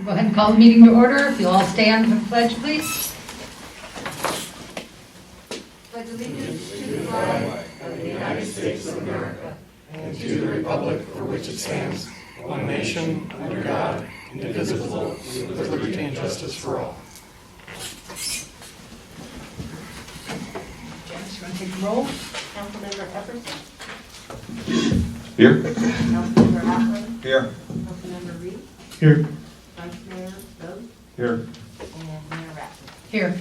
Go ahead and call the meeting to order. If you'll all stand for the pledge, please. Pledge allegiance to the flag of the United States of America and to the republic for which it stands, one nation, under God, indivisible, with liberty and justice for all. Janice, you want to take the roll? Councilmember Epperson? Here. Councilmember Atwood? Here. Councilmember Reed? Here. Vice Mayor Bose? Here. And Mayor Rapp? Here.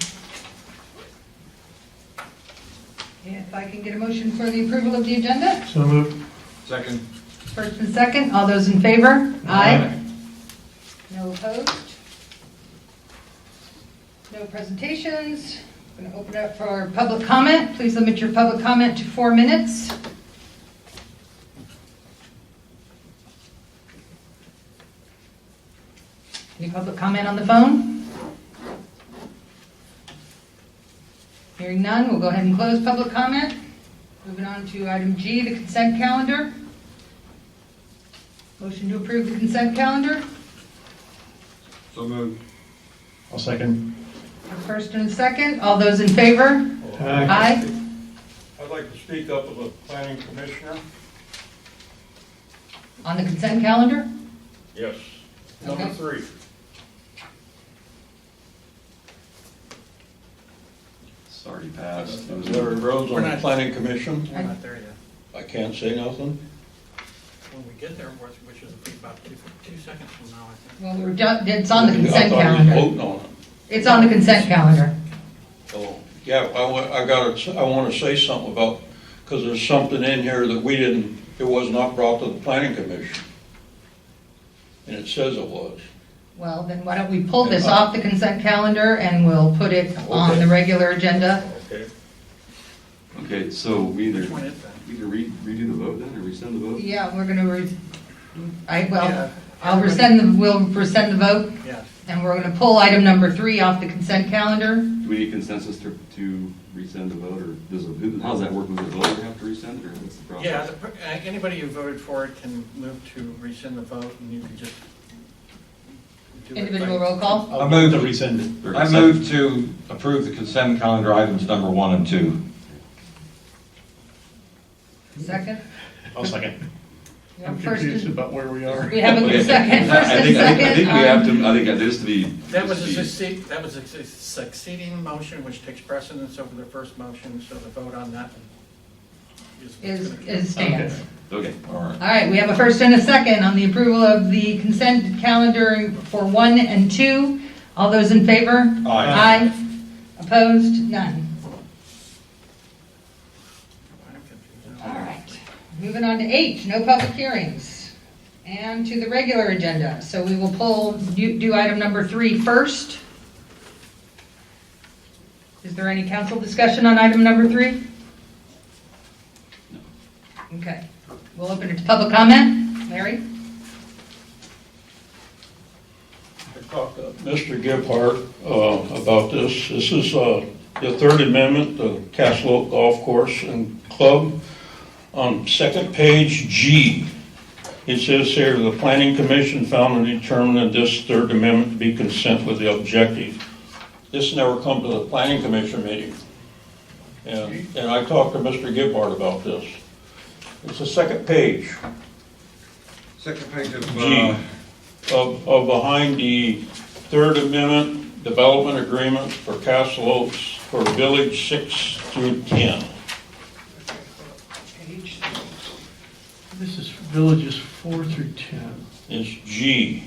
If I can get a motion for the approval of the agenda? So moved. Second. First and second, all those in favor? Aye. No opposed? No presentations. I'm going to open up for public comment. Please limit your public comment to 4 minutes. Any public comment on the phone? Hearing none, we'll go ahead and close public comment. Moving on to item G, the consent calendar. Motion to approve the consent calendar. So moved. I'll second. A first and a second. All those in favor? Aye. I'd like to speak up as a planning commissioner. On the consent calendar? Yes. Number Okay. 3. It's already passed. Larry Rose on the planning commission. We're not there yet. I can't say nothing. When we get there, which is about two seconds from now, I think. Well, we're done, it's on the consent I thought he was calendar. voting on it. It's on the consent calendar. Oh, yeah, I want to say something about, because there's something in here that it was not brought to the planning commission. And it says it was. Well, then why don't we pull this off the consent calendar and we'll put it on the regular agenda? Okay. Okay, so we either Which one is that? redo the vote then, or rescind the vote? Yeah, we're gonna, Yeah. we'll rescind the vote, Yes. and we're gonna pull item number 3 off the consent calendar. Do we need consensus to rescind the vote, or how does that work? Does the voter have to rescind it, or what's the process? Yeah, anybody who voted for it can move to rescind the vote, and you can just do it Individual by- roll call. I move to rescind it. Or I accept- move to approve the consent calendar items number 1 and 2. Second? I'll second. We have I'm first confused and- about where we are. We have a Okay. second, first I and think second. we have to, I think that is to be. That was a succeeding motion, which takes precedence over the first motion, so the vote on that Is stands. Okay. All right. All right, we have a first and a second on the approval of the consent calendar for 1 and 2. All those in favor? Aye. Opposed? None. I'm confused. All right, moving on to H, no public hearings. And to the regular agenda. So we will do item number 3 first. Is there any council discussion on item number 3? Okay, we'll open it to public comment. Larry? I talked to Mr. Gephardt about this. This is the Third Amendment, the Castle Oak Golf Course and Club. On second page G, it says here, the Planning Commission found and determined that this Third Amendment to be consent with the objective. This never come to the Planning Commission meeting. And I talked to Mr. Gephardt about this. It's the second page. Second page of, G, of behind the Third Amendment Development Agreement for Castle Oaks for Village 6 through 10. This is villages 4 through 10. It's G.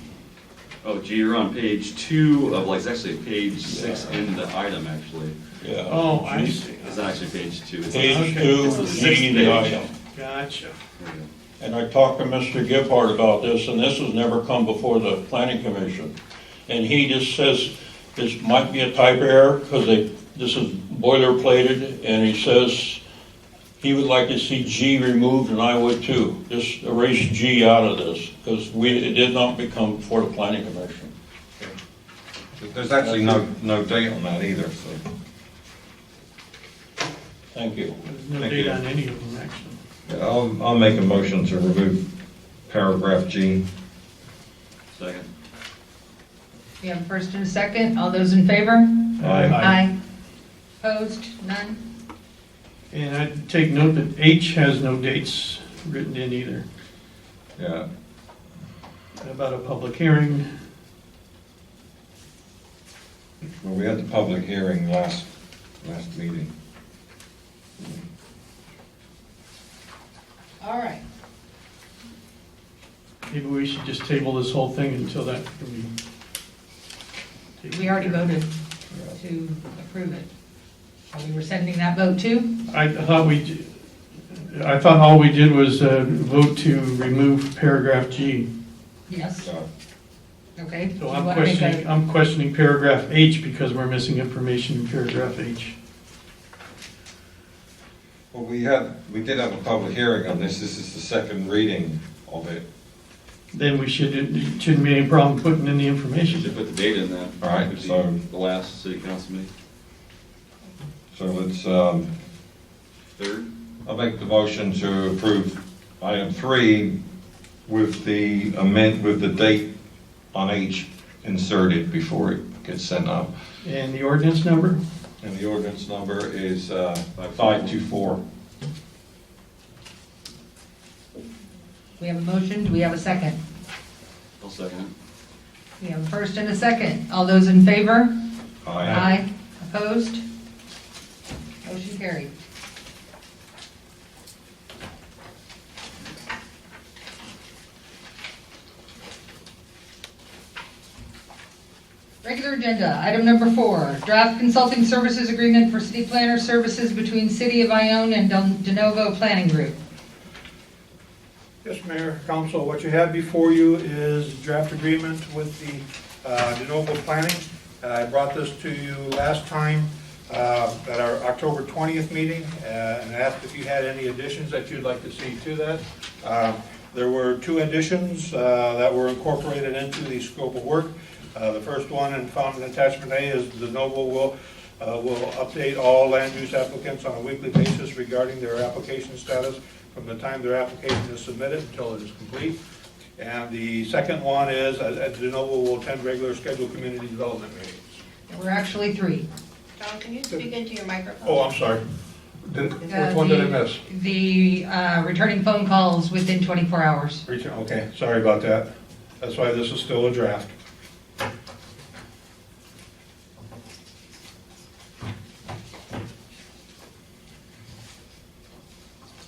Oh, gee, you're on page 2 of, like, it's actually page 6 in the item, actually. Yeah. Oh, I see. It's actually page 2. It's Page Okay. 2, It's the sixth G, the page. item. Gotcha. And I talked to Mr. Gephardt about this, and this has never come before the Planning Commission. And he just says this might be a type error, because this is boilerplated, and he says he would like to see G removed, and I would too. Just erase G out of this, because it did not become before the Planning Commission. there's actually no date on that either, so. Thank you. There's no Thank date you. on any of them, actually. I'll make a motion to remove paragraph G. Second. We have a first and a second. All those in favor? Aye. Opposed? None? And I take note that H has no dates written in either. Yeah. About a public hearing. Well, we had the public hearing last meeting. All right. Maybe we should just table this whole thing until that can be. We already voted to approve it. We were sending that vote too? I thought all we did was vote to remove paragraph G. Yes. So, Okay. So Do you wanna make a- I'm questioning paragraph H because we're missing information in paragraph H. well, we did have a public hearing on this. This is the second reading of it. Then it shouldn't be any problem putting in the You information. should put the date in that. All right, Would be so- The last city council meeting, So let's, 3rd. I'll make the motion to approve item 3 with the date on H inserted before it gets sent up. And the ordinance number? And the ordinance number is 524. We have a motion. Do we have a second? I'll second it. We have a first and a second. All those in favor? Aye. Opposed? Motion carried. Regular agenda, item number 4, draft consulting services agreement for city planner services between City of Ione and De Novo Planning Group. Yes, Mayor, Council, what you have before you is draft agreement with the de novo planning. I brought this to you last time at our October 20th meeting and asked if you had any additions that you'd like to see to that. There were 2 additions that were incorporated into the scope of work. The first one, and found in attachment A, is de novo will update all land use applicants on a weekly basis regarding their application status from the time their application is submitted until it is complete. And the second one is, de novo will attend regular scheduled community development meetings. There were actually 3. John, can you speak into your microphone? Oh, I'm sorry. Which one did I miss? The returning phone calls within 24 hours. Okay, sorry about that. That's why this is still a draft.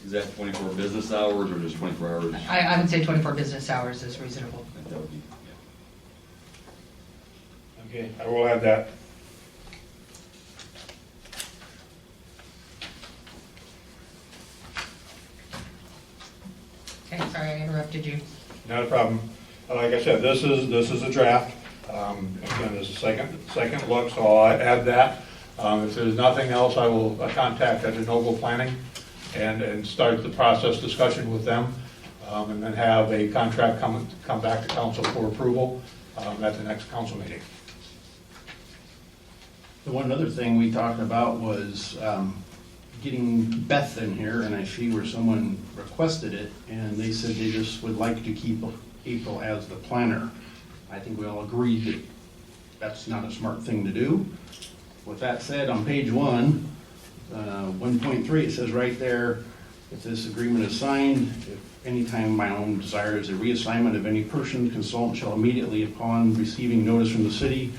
Is that 24 business hours or just 24 hours? I would say 24 business hours is reasonable. That would be, yeah. Okay, I will add that. Okay, sorry I interrupted you. Not a problem. Like I said, this is a draft. Again, this is a second look, so I'll add that. If there's nothing else, I will contact the de novo planning and start the process discussion with them, and then have a contract come back to council for approval at the next council meeting. The one other thing we talked about was getting Beth in here, and I see where someone requested it, and they said they just would like to keep April as the planner. I think we all agreed that that's not a smart thing to do. With that said, on page 1, 1.3, it says right there, if this agreement is signed, if anytime my own desire is a reassignment of any person, consultant shall immediately, upon receiving notice from the city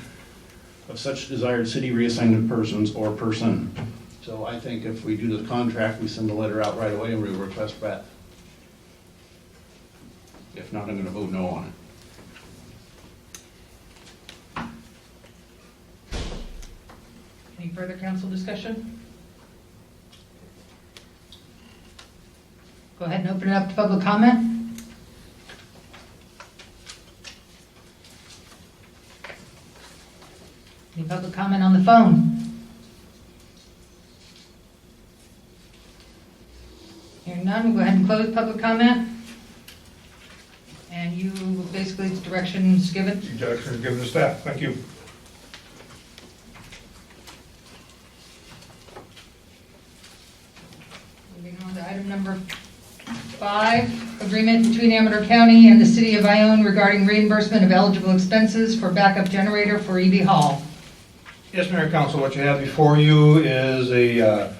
of such desired city reassigned persons or person. So I think if we do the contract, we send the letter out right away and we request Beth. If not, I'm going to vote no on it. Any further council discussion? Go ahead and open it up to public comment. Any public comment on the phone? Hearing none, we'll go ahead and close public comment. And you, basically, it's directions given. Directions given to staff. Thank you. Moving on to item number 5, agreement between Amador County and the City of Ione regarding reimbursement of eligible expenses for backup generator for EB Hall. Yes, Mayor and Council, what you have before you is a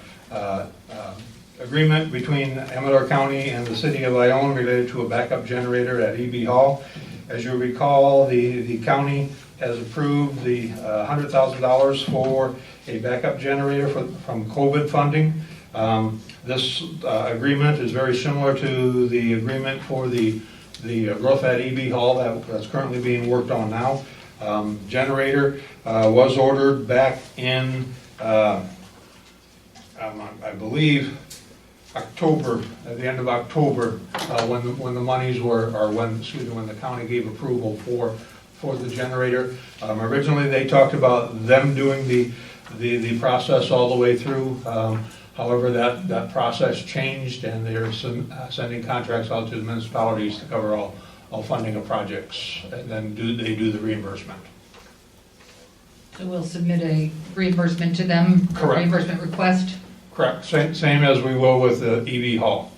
agreement between Amador County and the City of Ione related to a backup generator at EB Hall. As you recall, the county has approved the $100,000 for a backup generator from COVID funding. This agreement is very similar to the agreement for the roof at EB Hall that's currently being worked on now. Generator was ordered back in, I believe, October, at the end of October, when the monies were, or when the county gave approval for the generator. Originally, they talked about them doing the process all the way through. However, that process changed, and they're sending contracts out to the municipalities to cover all funding of projects, and then they do the reimbursement. So we'll submit a reimbursement to them, a Correct. reimbursement request. Correct, same as we will with the EB Hall.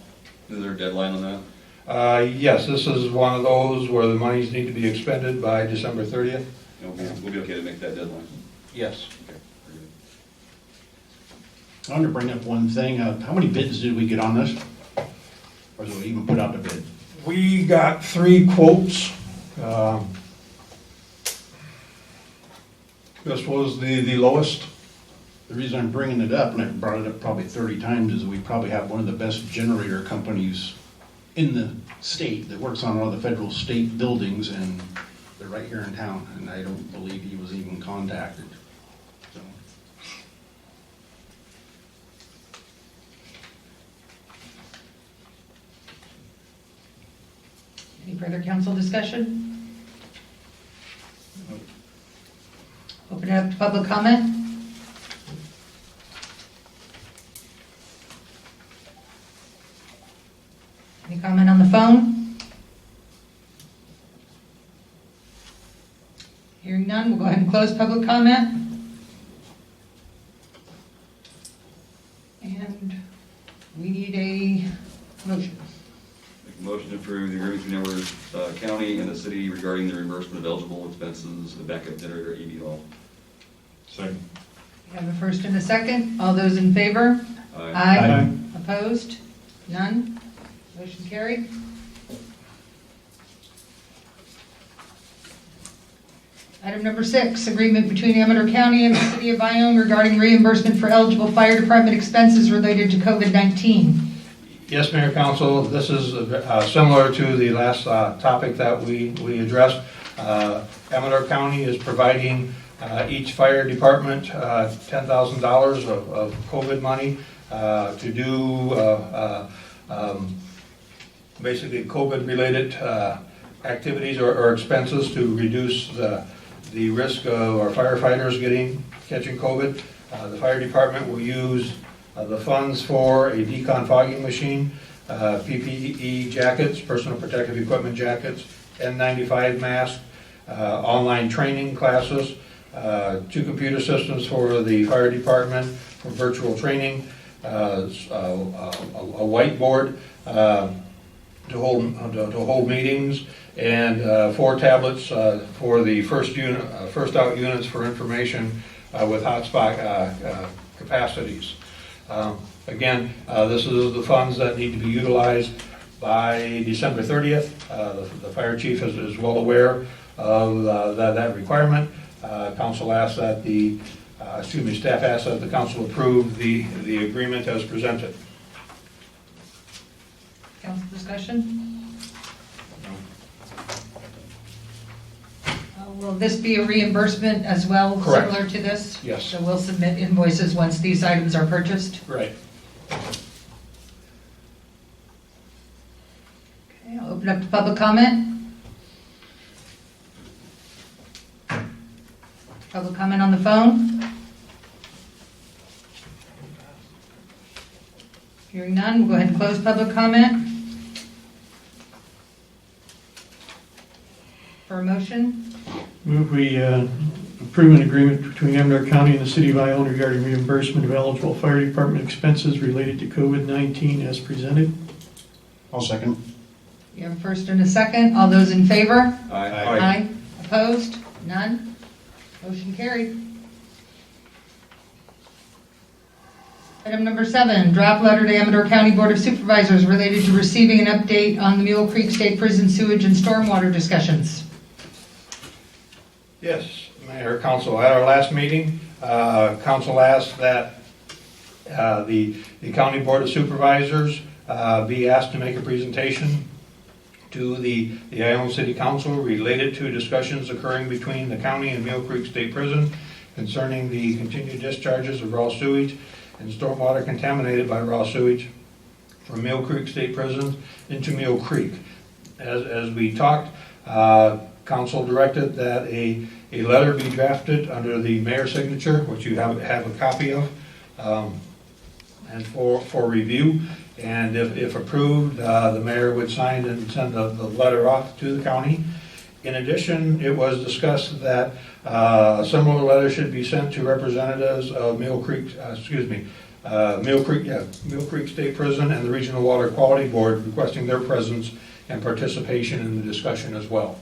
Is there a deadline on that? Yes, this is one of those where the monies need to be expended by December 30th. We'll be okay to make that deadline. Yes. Okay, very good. I want to bring up one thing. How many bids did we get on this? Or did we even put out the bid? We got 3 quotes. This was the lowest. The reason I'm bringing it up, and I've brought it up probably 30 times, is we probably have one of the best generator companies in the state that works on all the federal state buildings, and they're right here in town, and I don't believe he was even contacted. So, Any further council discussion? Open it up to public comment. Any comment on the phone? Hearing none, we'll go ahead and close public comment. And we need a motion. Make a motion to approve the agreement between Amherst County and the city regarding the reimbursement of eligible expenses of the backup generator at EB Hall. Second. We have a first and a second. All those in favor? Aye. Opposed? None? Motion carried. Item number 6, agreement between Amador County and the City of Ione regarding reimbursement for eligible fire department expenses related to COVID-19. Yes, Mayor, Council, this is similar to the last topic that we addressed. Amador County is providing each fire department $10,000 of COVID money to do basically COVID-related activities or expenses to reduce the risk of our firefighters catching COVID. The fire department will use the funds for a decon fogging machine, PPE jackets, personal protective equipment jackets, N95 masks, online training classes, 2 computer systems for the fire department for virtual training, a whiteboard to hold meetings, and 4 tablets for the first out units for information with hotspot capacities. Again, this is the funds that need to be utilized by December 30th. The fire chief is well aware of that requirement. Council asks that staff asks that the council approve the agreement as presented. Council discussion? Will this be a reimbursement as well, Correct. similar to this? Yes. So we'll submit invoices once these items are purchased? Right. Okay, I'll open up to public comment. Public comment on the phone? Hearing none, we'll go ahead and close public comment. For a motion? Move we approve an agreement between Amador County and the City of Ione regarding reimbursement of eligible fire department expenses related to COVID-19 as presented. I'll second. You have a first and a second. All those in favor? Aye. Opposed? None? Motion carried. Item number 7, draft letter to Amador County Board of Supervisors related to receiving an update on the Mule Creek State Prison sewage and stormwater discussions. Yes, Mayor, Council, at our last meeting, Council asked that the County Board of Supervisors be asked to make a presentation to the Ione City Council related to discussions occurring between the county and Mule Creek State Prison concerning the continued discharges of raw sewage and stormwater contaminated by raw sewage from Mule Creek State Prison into Mule Creek. As we talked, Council directed that a letter be drafted under the mayor's signature, which you have a copy of, and for review. And if approved, the mayor would sign and send the letter off to the county. In addition, it was discussed that a similar letter should be sent to representatives of Mule Creek State Prison and the Regional Water Quality Board requesting their presence and participation in the discussion as well.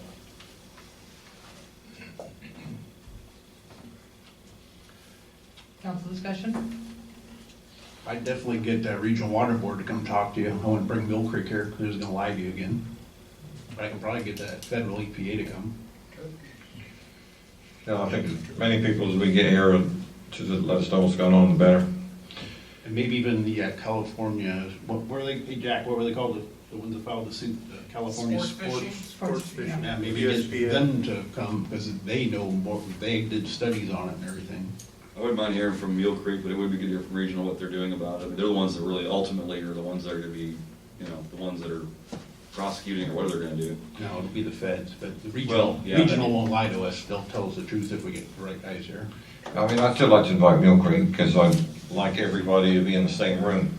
Council discussion? I'd definitely get that Regional Water Board to come talk to you. I wouldn't bring Mill Creek here, because it's gonna lie to you again. But I can probably get that federal EPA to come. No, I think as many people as we get here to let us know what's going on, the better. And maybe even the California, what were they, hey Jack, what were they called, the ones that filed the suit, the California Sports fishing? Yeah, maybe get them to come, because they know more, they did studies on it and everything. I wouldn't mind hearing from Mule Creek, but it would be good to hear from Regional what they're doing about it. I mean, they're the ones that really ultimately are the ones that are gonna be, the ones that are prosecuting or what they're gonna do. No, it'll be the feds, but the Well, yeah, regional won't lie to us. They'll tell us the truth if we get the right guys here. I mean, I'd still like to invite Mill Creek, because I'd like everybody to be in the same room.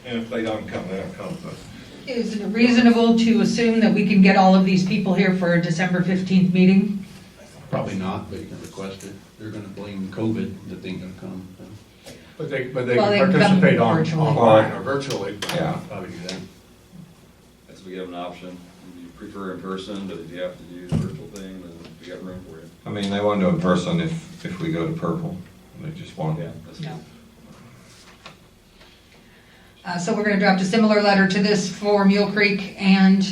And if they don't come, they don't come, but. Is it reasonable to assume that we can get all of these people here for a December 15th meeting? Probably not, but you can request it. They're gonna blame COVID that they ain't gonna come. So. But they Well, can they can come participate virtually. online or virtually. Yeah. Probably do that. As we have an option, if you prefer in person, but if you have to do the virtual thing, then we got room for you. I mean, they won't do it in person if we go to purple. They just want. Yeah, that's No. good. So we're going to draft a similar letter to this for Mule Creek and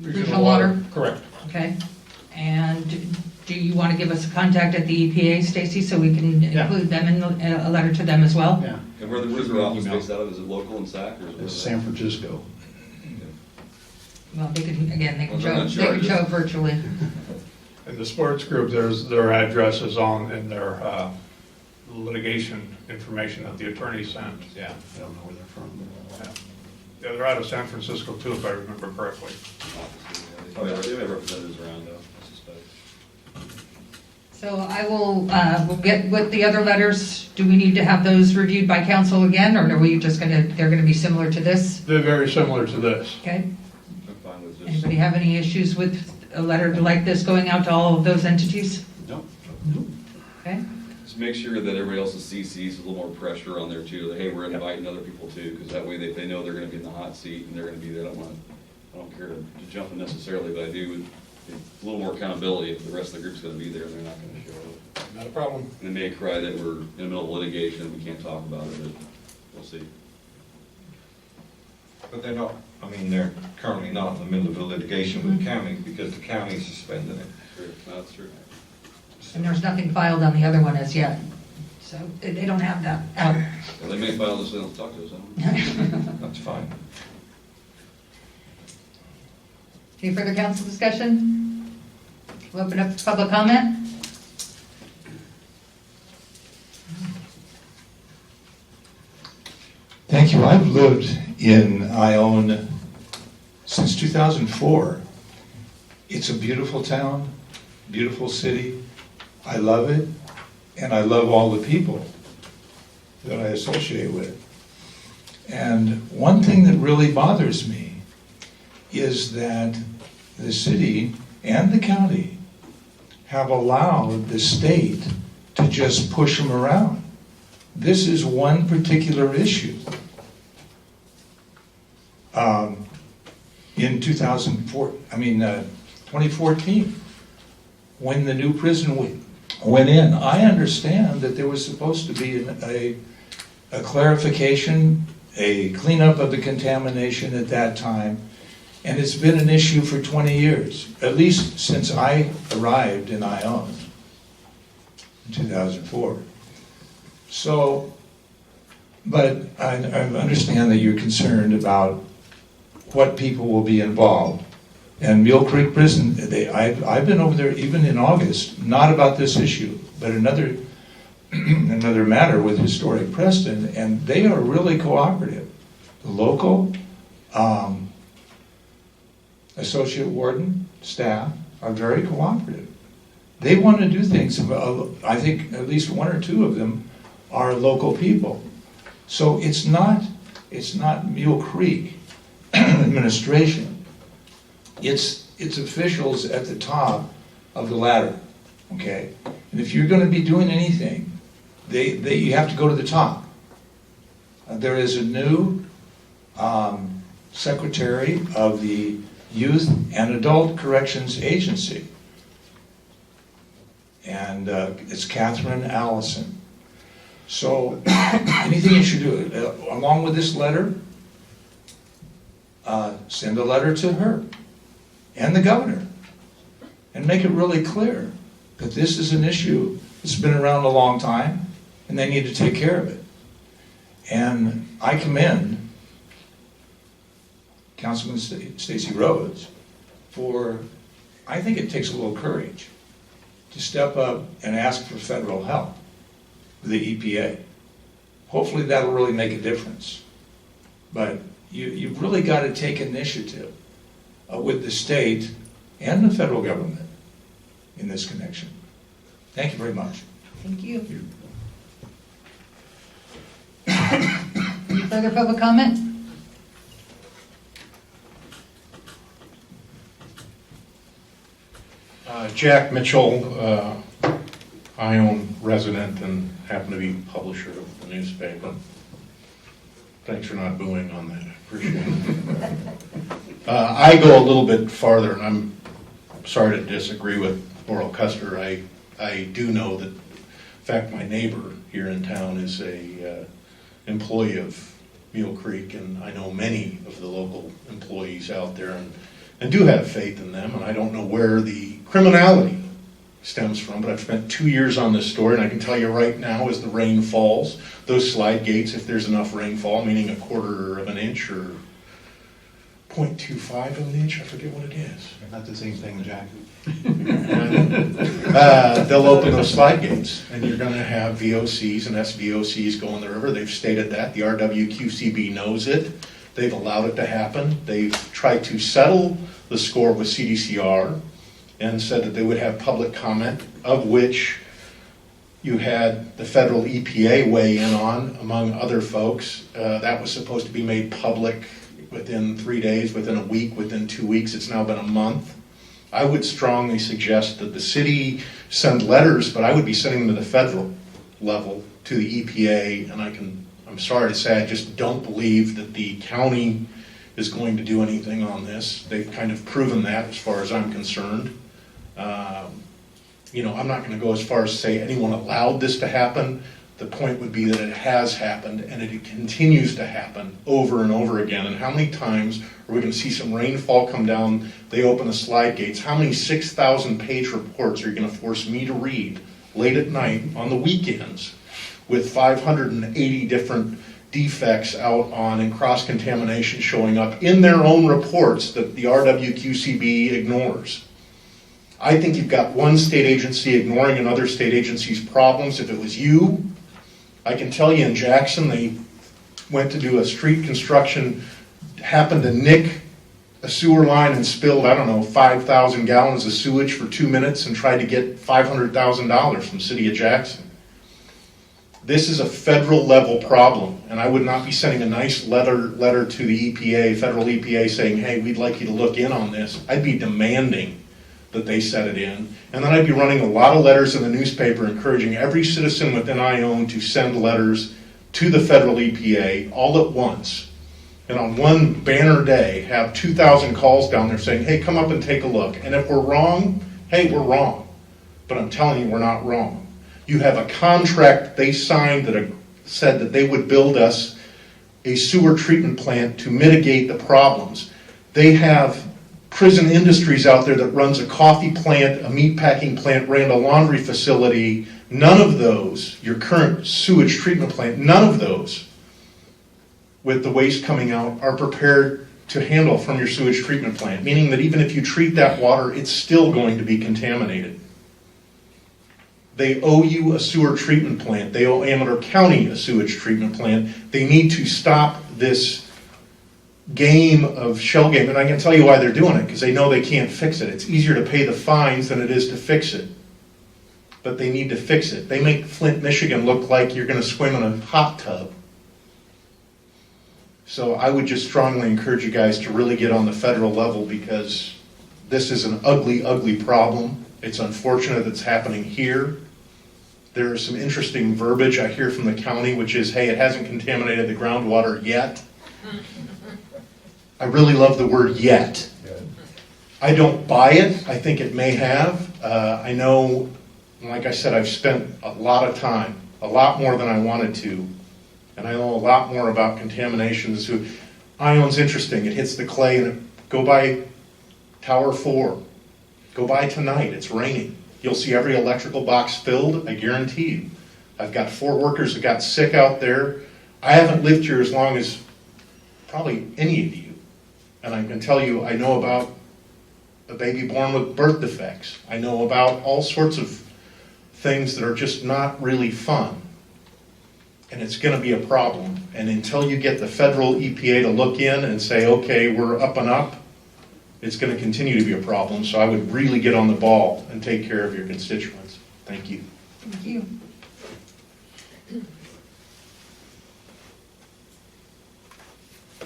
Regional Water. Correct. Okay. And do you want to give us a contact at the EPA, Stacy, so we can Yeah. include them in a letter to them as well? Yeah. And where's their office based out of? Is it local in SAC or is it? It's San Francisco. Well, they can, again, they can Well, show, they're not they can charges. show virtually. And the sports group, their address is on in their litigation information that the attorney sent. Yeah, I don't know where they're from. Yeah, they're out of San Francisco too, if I remember correctly. They have representatives around though, I suspect. So I will, we'll get with the other letters. Do we need to have those reviewed by council again, or are we just gonna, they're gonna be similar to this? They're very similar to this. Okay? I'm fine with this. Anybody have any issues with a letter like this going out to all of those entities? Nope. Okay? Just make sure that everybody else is CC'd, so a little more pressure on there too, that, hey, we're inviting other people too, because that way they know they're gonna be in the hot seat and they're gonna be there. I don't care to jump in necessarily, but I do, a little more accountability if the rest of the group's gonna be there and they're not gonna show up. Not a problem. And they may cry that we're in the middle of litigation and we can't talk about it, but we'll see. But they're not, I mean, they're currently not in the middle of a litigation with the county because the county suspended it. True, that's true. And there's nothing filed on the other one as yet. So they don't have that out. Well, they may file this, they don't talk to us, I don't know. That's fine. Any further council discussion? We'll open up for public comment. Thank you. I've lived in Ione since 2004. It's a beautiful town, beautiful city. I love it, and I love all the people that I associate with. And one thing that really bothers me is that the city and the county have allowed the state to just push them around. This is one particular issue. in 2014, when the new prison went in. I understand that there was supposed to be a clarification, a cleanup of the contamination at that time, and it's been an issue for 20 years, at least since I arrived in Ione in 2004. So, but I understand that you're concerned about what people will be involved. And Mule Creek Prison, I've been over there even in August, not about this issue, but another matter with Historic Preston, and they are really cooperative. The local associate warden, staff are very cooperative. They want to do things. I think at least one or two of them are local people. So it's not Mule Creek administration. It's officials at the top of the ladder, okay? And if you're going to be doing anything, you have to go to the top. There is a new secretary of the Youth and Adult Corrections Agency, and it's Catherine Allison. So anything you should do, along with this letter, send a letter to her and the governor, and make it really clear that this is an issue that's been around a long time, and they need to take care of it. And I commend Councilman Stacy Rhodes for, I think it takes a little courage to step up and ask for federal help with the EPA. Hopefully that'll really make a difference. But you've really got to take initiative with the state and the federal government in this connection. Thank you very much. Thank you. Any further public comment? Jack Mitchell, Ione resident and happen to be publisher of the newspaper. Thanks for not booing on that, I appreciate it. I go a little bit farther, and I'm sorry to disagree with Laurel Custer. I do know that, in fact, my neighbor here in town is a employee of Mule Creek, and I know many of the local employees out there and do have faith in them, and I don't know where the criminality stems from, but I've spent 2 years on this story, and I can tell you right now, as the rain falls, those slide gates, if there's enough rainfall, meaning 1/4 of an inch or 0.25 of an inch, I forget what it is. Not the same thing, Jack. They'll open those slide gates, and you're going to have VOCs and SVOCs go in the river. They've stated that. The RWQCB knows it. They've allowed it to happen. They've tried to settle the score with CDCR and said that they would have public comment, of which you had the federal EPA weigh in on, among other folks. That was supposed to be made public within 3 days, within a week, within 2 weeks. It's now been a month. I would strongly suggest that the city send letters, but I would be sending them to the federal level, to the EPA, and I'm sorry to say, I just don't believe that the county is going to do anything on this. They've kind of proven that as far as I'm concerned. I'm not going to go as far as to say anyone allowed this to happen. The point would be that it has happened, and it continues to happen over and over again. And how many times are we going to see some rainfall come down, they open the slide gates? How many 6,000-page reports are you going to force me to read late at night on the weekends with 580 different defects out on and cross-contamination showing up in their own reports that the RWQCB ignores? I think you've got one state agency ignoring another state agency's problems. If it was you, I can tell you in Jackson, they went to do a street construction, happened to nick a sewer line and spilled, 5,000 gallons of sewage for 2 minutes and tried to get $500,000 from the city of Jackson. This is a federal level problem, and I would not be sending a nice letter to the EPA, federal EPA, saying, hey, we'd like you to look in on this. I'd be demanding that they set it in, and then I'd be running a lot of letters in the newspaper encouraging every citizen within Ione to send letters to the federal EPA all at once, and on one banner day have 2,000 calls down there saying, hey, come up and take a look. And if we're wrong, hey, we're wrong. But I'm telling you, we're not wrong. You have a contract they signed that said that they would build us a sewer treatment plant to mitigate the problems. They have Prison Industries out there that runs a coffee plant, a meat packing plant, ran a laundry facility. None of those, your current sewage treatment plant, none of those with the waste coming out are prepared to handle from your sewage treatment plant, meaning that even if you treat that water, it's still going to be contaminated. They owe you a sewer treatment plant. They owe Amador County a sewage treatment plant. They need to stop this game of shell game, and I can tell you why they're doing it, because they know they can't fix it. It's easier to pay the fines than it is to fix it. But they need to fix it. They make Flint, Michigan look like you're going to swim in a hot tub. So I would just strongly encourage you guys to really get on the federal level, because this is an ugly, ugly problem. It's unfortunate it's happening here. There is some interesting verbiage I hear from the county, which is, hey, it hasn't contaminated the groundwater yet. I really love the word yet. I don't buy it. I think it may have. I know, like I said, I've spent a lot of time, a lot more than I wanted to, and I know a lot more about contaminations. Ione's interesting. It hits the clay, and go by Tower 4. Go by tonight. It's raining. You'll see every electrical box filled, I guarantee you. I've got 4 workers that got sick out there. I haven't lived here as long as probably any of you. And I can tell you, I know about a baby born with birth defects. I know about all sorts of things that are just not really fun. And it's going to be a problem. And until you get the federal EPA to look in and say, okay, we're up and up, it's going to continue to be a problem. So I would really get on the ball and take care of your constituents. Thank you. Thank you.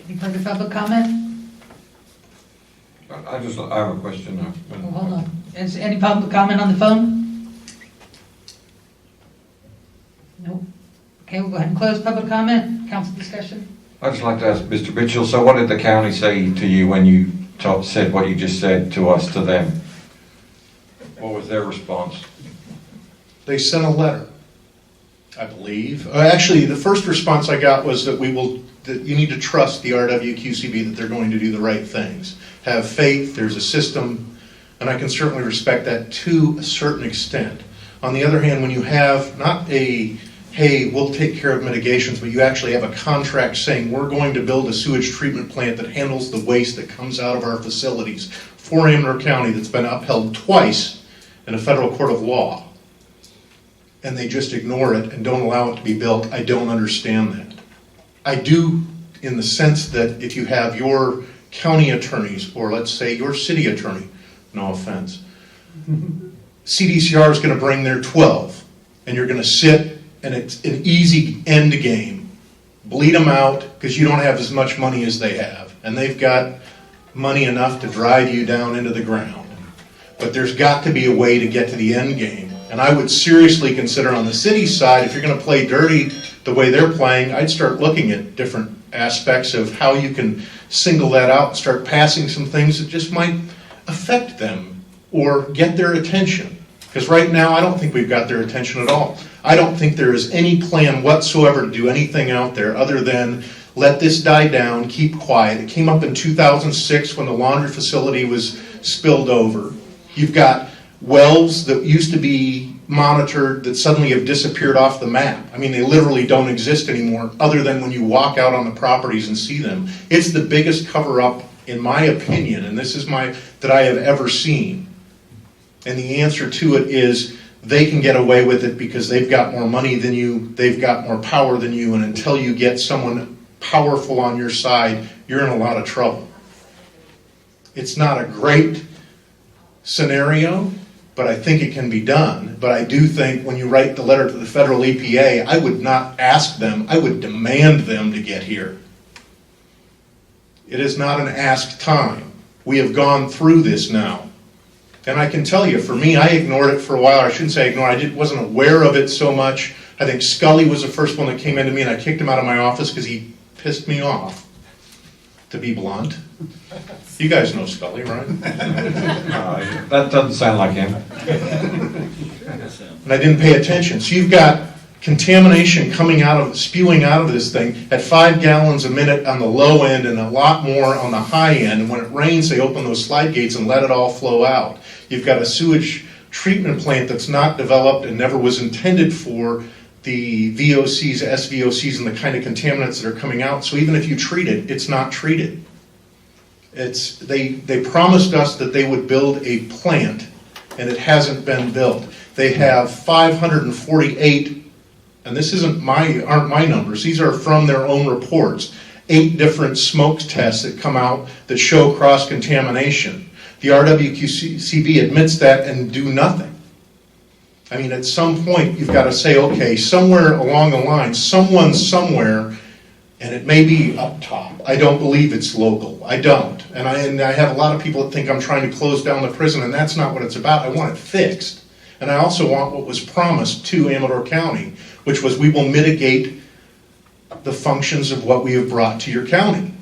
Any further public comment? I have a question. Well, hold on. Is any public comment on the phone? Nope. Okay, we'll go ahead and close public comment. Council discussion. I'd just like to ask Mr. Mitchell, so what did the county say to you when you said what you just said to us, to them? What was their response? They sent a letter, I believe. Actually, the first response I got was that that you need to trust the RWQCB, that they're going to do the right things. Have faith, there's a system, and I can certainly respect that to a certain extent. On the other hand, when you have not a, hey, we'll take care of mitigations, but you actually have a contract saying we're going to build a sewage treatment plant that handles the waste that comes out of our facilities for Amador County, that's been upheld twice in a federal court of law, and they just ignore it and don't allow it to be built, I don't understand that. I do, in the sense that if you have your county attorneys, or let's say your city attorney, no offense, CDCR is going to bring their 12, and you're going to sit, and it's an easy end game. Bleed them out, because you don't have as much money as they have, and they've got money enough to drive you down into the ground. But there's got to be a way to get to the end game. And I would seriously consider on the city side, if you're going to play dirty the way they're playing, I'd start looking at different aspects of how you can single that out and start passing some things that just might affect them or get their attention. Because right now, I don't think we've got their attention at all. I don't think there is any plan whatsoever to do anything out there other than let this die down, keep quiet. It came up in 2006 when the laundry facility was spilled over. You've got wells that used to be monitored that suddenly have disappeared off the map. I mean, they literally don't exist anymore other than when you walk out on the properties and see them. It's the biggest cover-up, in my opinion, and this is that I have ever seen. And the answer to it is they can get away with it because they've got more money than you, they've got more power than you, and until you get someone powerful on your side, you're in a lot of trouble. It's not a great scenario, but I think it can be done. But I do think when you write the letter to the federal EPA, I would not ask them, I would demand them to get here. It is not an ask time. We have gone through this now. And I can tell you, for me, I ignored it for a while. I shouldn't say ignored, I wasn't aware of it so much. I think Scully was the first one that came into me, and I kicked him out of my office because he pissed me off. to be blunt. You guys know Scully, right? That doesn't sound like him. And I didn't pay attention. So you've got contamination spewing out of this thing at 5 gallons a minute on the low end and a lot more on the high end. And when it rains, they open those slide gates and let it all flow out. You've got a sewage treatment plant that's not developed and never was intended for the VOCs, SVOCs, and the kind of contaminants that are coming out. So even if you treat it, it's not treated. They promised us that they would build a plant, and it hasn't been built. They have 548, and this aren't my numbers, these are from their own reports, 8 different smoke tests that come out that show cross-contamination. The RWQCB admits that and do nothing. I mean, at some point, you've got to say, okay, somewhere along the line, someone somewhere, and it may be up top. I don't believe it's local. I don't. And I have a lot of people that think I'm trying to close down the prison, and that's not what it's about. I want it fixed. And I also want what was promised to Amador County, which was we will mitigate the functions of what we have brought to your county,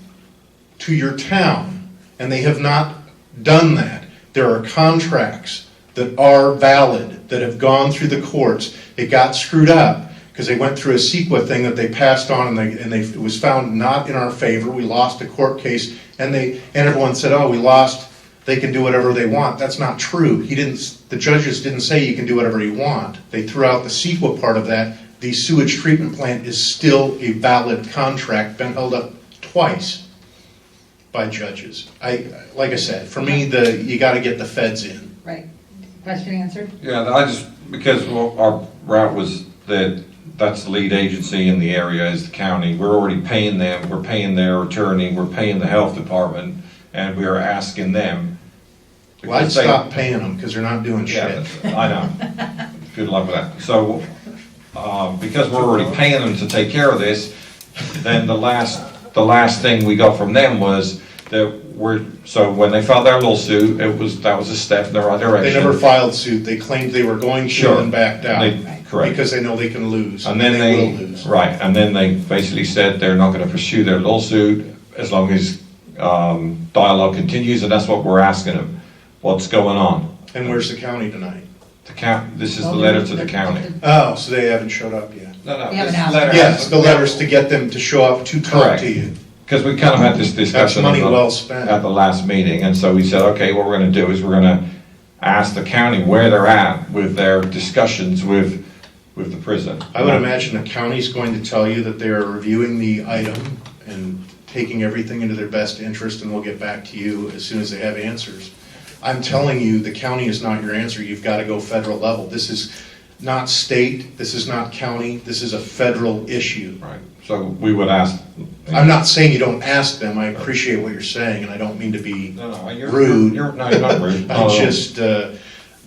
to your town. And they have not done that. There are contracts that are valid, that have gone through the courts. It got screwed up because they went through a CEQA thing that they passed on, and it was found not in our favor. We lost a court case, and everyone said, oh, we lost, they can do whatever they want. That's not true. The judges didn't say you can do whatever you want. They threw out the CEQA part of that. The sewage treatment plant is still a valid contract, been held up twice by judges. Like I said, for me, you got to get the feds in. Right. Question answered? Yeah, because our route was that's the lead agency in the area is the county. We're already paying them, we're paying their attorney, we're paying the health department, and we are asking them. Well, I'd stop paying them because they're not doing shit. Yeah, I know. Good luck with that. So, because we're already paying them to take care of this, then the last thing we got from them was that so when they filed their lawsuit, that was a step in the right direction. They never filed suit. They claimed they were going to and backed out. Correct. Because they know they can lose. And then they will lose. Right, and then they basically said they're not going to pursue their lawsuit as long as dialogue continues, and that's what we're asking them. What's going on? And where's the county tonight? This is the letter to the county. Oh, so they haven't showed up yet. No, We haven't this asked. letter. Yes, the letters to get them to show up to talk Correct. to you. Because we kind of had this discussion That's money well spent. at the last meeting, and so we said, okay, what we're going to do is we're going to ask the county where they're at with their discussions with the prison. I would imagine the county's going to tell you that they are reviewing the item and taking everything into their best interest, and we'll get back to you as soon as they have answers. I'm telling you, the county is not your answer. You've got to go federal level. This is not state, this is not county, this is a federal issue. Right, so we would ask. I'm not saying you don't ask them. I appreciate what you're saying, and I don't mean to be rude. You're not rude. I just,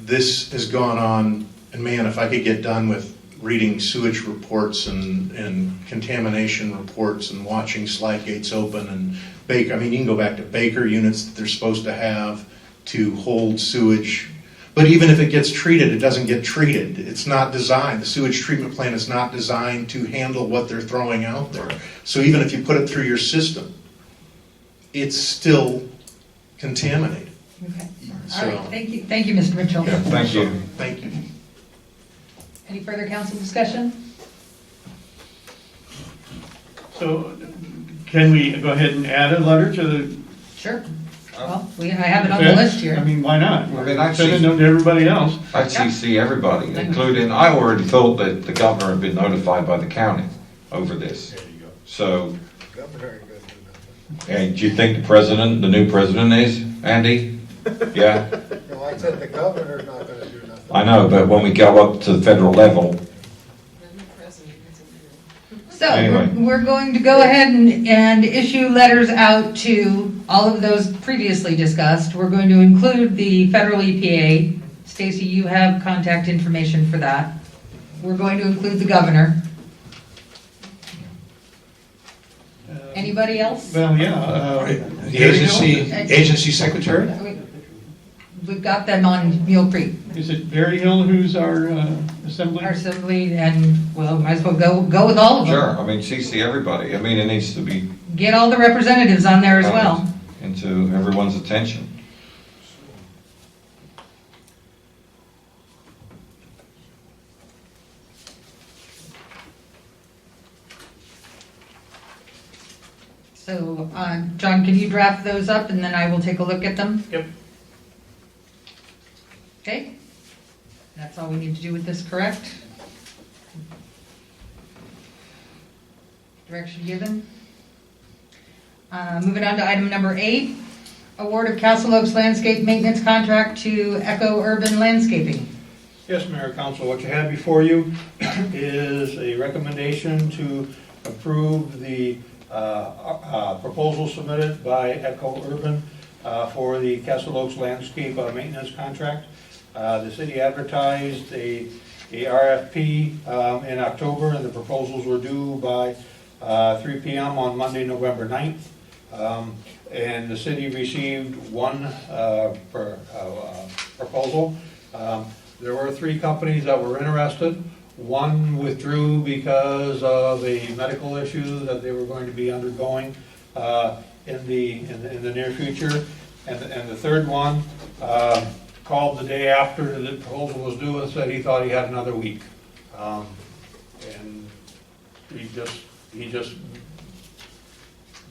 this has gone on, and man, if I could get done with reading sewage reports and contamination reports and watching slide gates open and Baker, I mean, you can go back to Baker units that they're supposed to have to hold sewage. But even if it gets treated, it doesn't get treated. It's not designed. The sewage treatment plant is not designed to handle what they're throwing out there. So even if you put it through your system, it's still contaminated. Okay. So- All right, thank you, Mr. Mitchell. Yeah, thank you. Thank you. Any further council discussion? So can we go ahead and add a letter to the Sure. Well, I have it on the feds? list here. I mean, why not? I mean, I'd Send it see- to everybody else. I'd CC everybody, including, I already thought that the governor had been notified by the county over this. There you go. So, Governor ain't gonna do and do you think the new president is, Andy? Yeah, nothing. No, I said the governor's not gonna do nothing. I know, but when we go up to the federal level, So, Anyway. we're going to go ahead and issue letters out to all of those previously discussed. We're going to include the federal EPA. Stacy, you have contact information for that. We're going to include the governor. Anybody else? Well, yeah. The agency secretary? We've got them on Mule Creek. Is it Berry Hill who's our assembly? Our assembly, and, well, might as well go with all of them. sure, I mean, CC everybody. I mean, it needs to be get all the representatives on there as well. Into everyone's attention. So, John, can you draft those up and then I will take a look at them? Yep. Okay? That's all we need to do with this, correct? Direction given. Moving on to item number 8, award of Castle Oaks landscape maintenance contract to Echo Urban Landscaping. Yes, Mayor, Council, what you have before you is a recommendation to approve the proposal submitted by Echo Urban for the Castle Oaks landscape maintenance contract. The city advertised a RFP in October, and the proposals were due by 3 p.m. on Monday, November 9th. And the city received one proposal. There were 3 companies that were interested. One withdrew because of a medical issue that they were going to be undergoing in the near future. And the third one called the day after the proposal was due and said he thought he had another week. And he just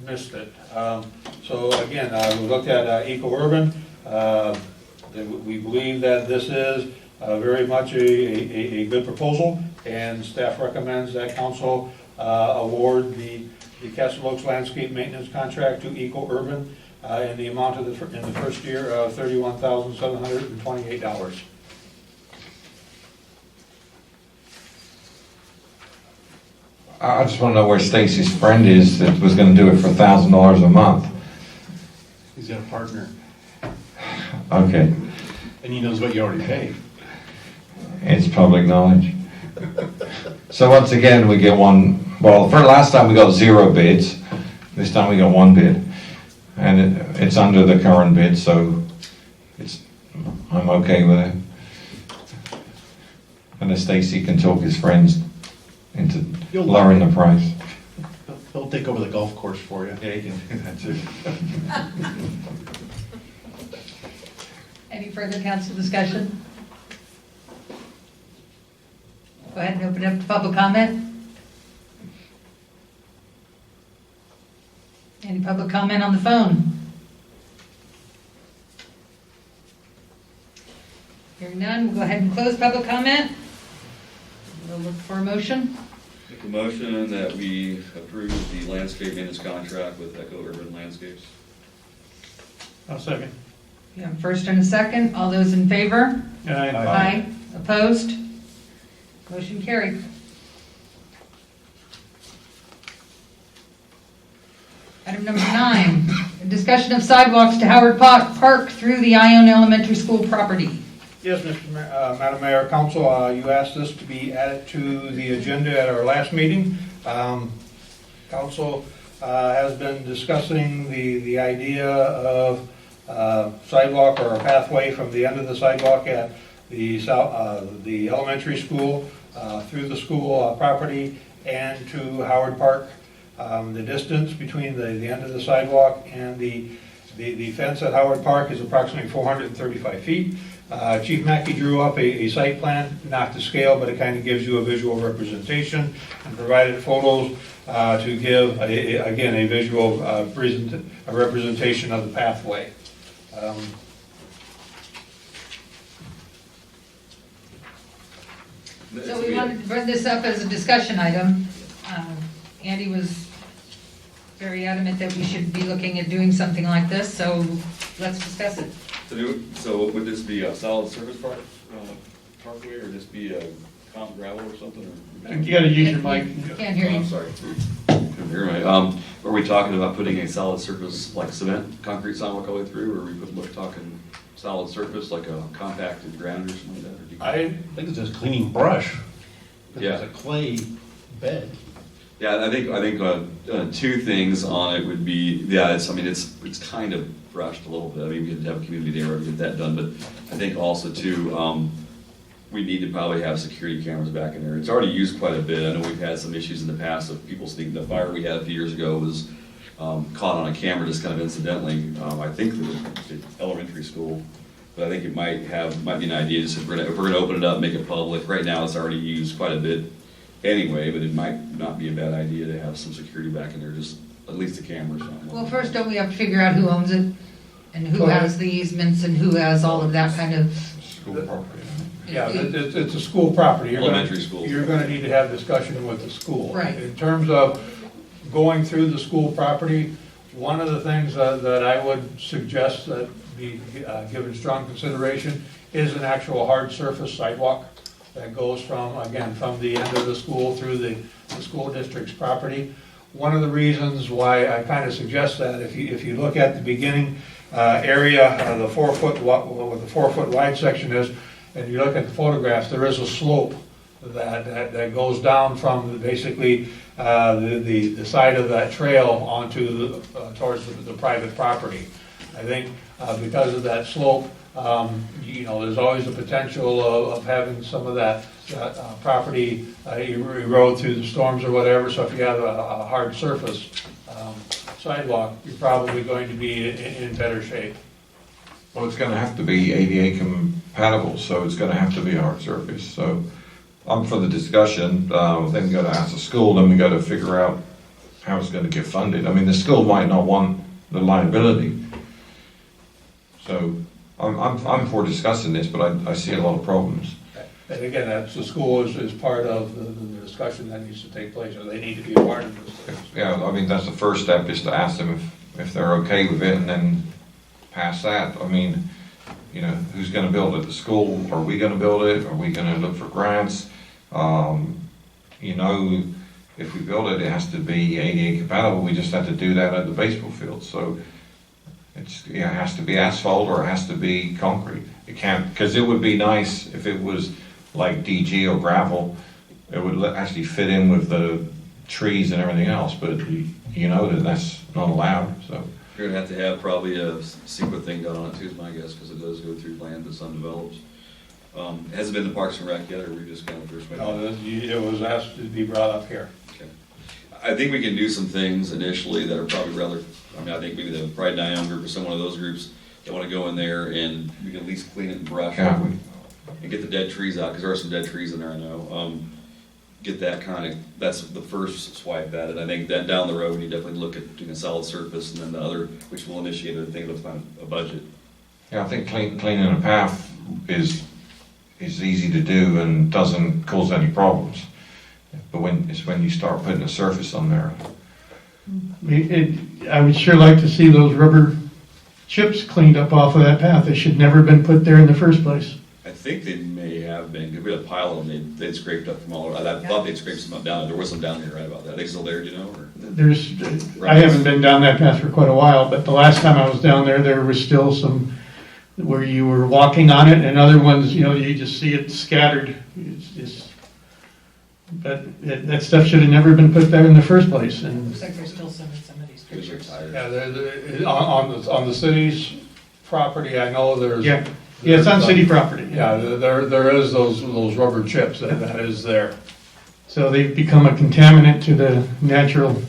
missed it. So again, we looked at Eco-Urban. We believe that this is very much a good proposal, and staff recommends that council award the Castle Oaks landscape maintenance contract to Eco-Urban in the amount of in the first year of $31,728. I just want to know where Stacy's friend is that was going to do it for $1,000 a month. He's got a partner, Okay, and he knows what you already paid. it's public knowledge. So once again, we get one, well, for last time we got 0 bids. This time we got 1 bid. And it's under the current bid, so I'm okay with it. And Stacy can talk his friends into lowering the price. He'll take over the golf course for you. Yeah, he can do that too. Any further council discussion? Go ahead and open up to public comment. Any public comment on the phone? Hearing none, we'll go ahead and close public comment. We'll look for a motion. Make a motion that we approve the landscape maintenance contract with Echo Urban Landscapes. I'll second. We have a first and a second. All those in favor? Aye. Opposed? Motion carried. Item number 9, a discussion of sidewalks to Howard Park through the Ione Elementary School property. Yes, Madam Mayor, Council, you asked this to be added to the agenda at our last meeting. Council has been discussing the idea of sidewalk or a pathway from the end of the sidewalk at the elementary school through the school property and to Howard Park. The distance between the end of the sidewalk and the fence at Howard Park is approximately 435 feet. Chief Mackey drew up a site plan, not to scale, but it kind of gives you a visual representation, and provided photos to give, again, a visual representation of the pathway. So we wanted to bring this up as a discussion item. Andy was very adamant that we should be looking at doing something like this, so let's discuss it. So would this be a solid surface parkway, or this be a comp gravel or something? Or? You gotta use your mic. Can't hear Oh, you. I'm sorry. Couldn't hear me. Are we talking about putting a solid surface, like cement, concrete sidewalk all the way through, or are we talking solid surface, like a compacted ground or something like that? Or do you- I think it's just cleaning brush. Yeah. It's a clay bed. Yeah, I think 2 things on it would be, yeah, it's kind of brushed a little bit. I mean, we could have a community day where we get that done, but I think also too, we need to probably have security cameras back in there. It's already used quite a bit. I know we've had some issues in the past of people sneaking. The fire we had a few years ago was caught on a camera just kind of incidentally, I think the elementary school. But I think it might be an idea, just if we're gonna open it up, make it public. Right now, it's already used quite a bit anyway, but it might not be a bad idea to have some security back in there, just at least a camera or something. Well, first, don't we have to figure out who owns it? And who has the easements and who has all of that kind of, School property. Yeah, it's a school property. Elementary school. You're gonna need to have discussion with the school. Right. In terms of going through the school property, one of the things that I would suggest that be given strong consideration is an actual hard surface sidewalk that goes from the end of the school through the school district's property. One of the reasons why I kind of suggest that, if you look at the beginning area, the 4 foot, what the 4 foot wide section is, and you look at the photographs, there is a slope that goes down from basically the side of that trail onto towards the private property. I think because of that slope, there's always the potential of having some of that property erode through the storms or whatever. So if you have a hard surface sidewalk, you're probably going to be in better shape. Well, it's gonna have to be ADA compatible, so it's gonna have to be a hard surface, so I'm for the discussion, then we gotta ask the school, then we gotta figure out how it's gonna get funded. I mean, the school might not want the liability. So, I'm for discussing this, but I see a lot of problems. And again, that's, the school is part of the discussion that needs to take place, or they need to be a part of this. Yeah, I mean, that's the first step, is to ask them if they're okay with it, and then pass that. I mean, who's gonna build it? The school? Are we gonna build it? Are we gonna look for grants? If we build it, it has to be ADA compatible. We just have to do that at the baseball field. So it has to be asphalt or it has to be concrete. It can't, because it would be nice if it was like DG or gravel. It would actually fit in with the trees and everything else, but that's not allowed, so. You're gonna have to have probably a secret thing done on it too, is my guess, because it does go through land that's undeveloped. It hasn't been to Parks and Rec yet, or we just kind of first. No, it was asked to be brought up here. Okay. I think we can do some things initially that are probably I think maybe the Pride Diane group or some one of those groups that want to go in there and we can at least clean it and brush it and get the dead trees out, because there are some dead trees in there, I know. Get that that's the first swipe at it. I think that down the road, we definitely look at doing a solid surface, and then the other, which will initiate a thing of a budget. Yeah, I think cleaning a path is easy to do and doesn't cause any problems. But when you start putting a surface on there. I would sure like to see those rubber chips cleaned up off of that path. They should never have been put there in the first place. I think they may have been, because we had a pile of them, they'd scraped up from all over. I thought they'd scraped some up down there. There was some down there, right about that. Are they still there, do you know? Or? I haven't been down that path for quite a while, but the last time I was down there was still some where you were walking on it, and other ones, you just see it scattered. But that stuff should have never been put there in the first place. And looks like there's still some in some of these pictures. Yeah, on the city's property, I know there's. Yeah, it's on city property. Yeah, there is those rubber chips that is there. So they've become a contaminant to the natural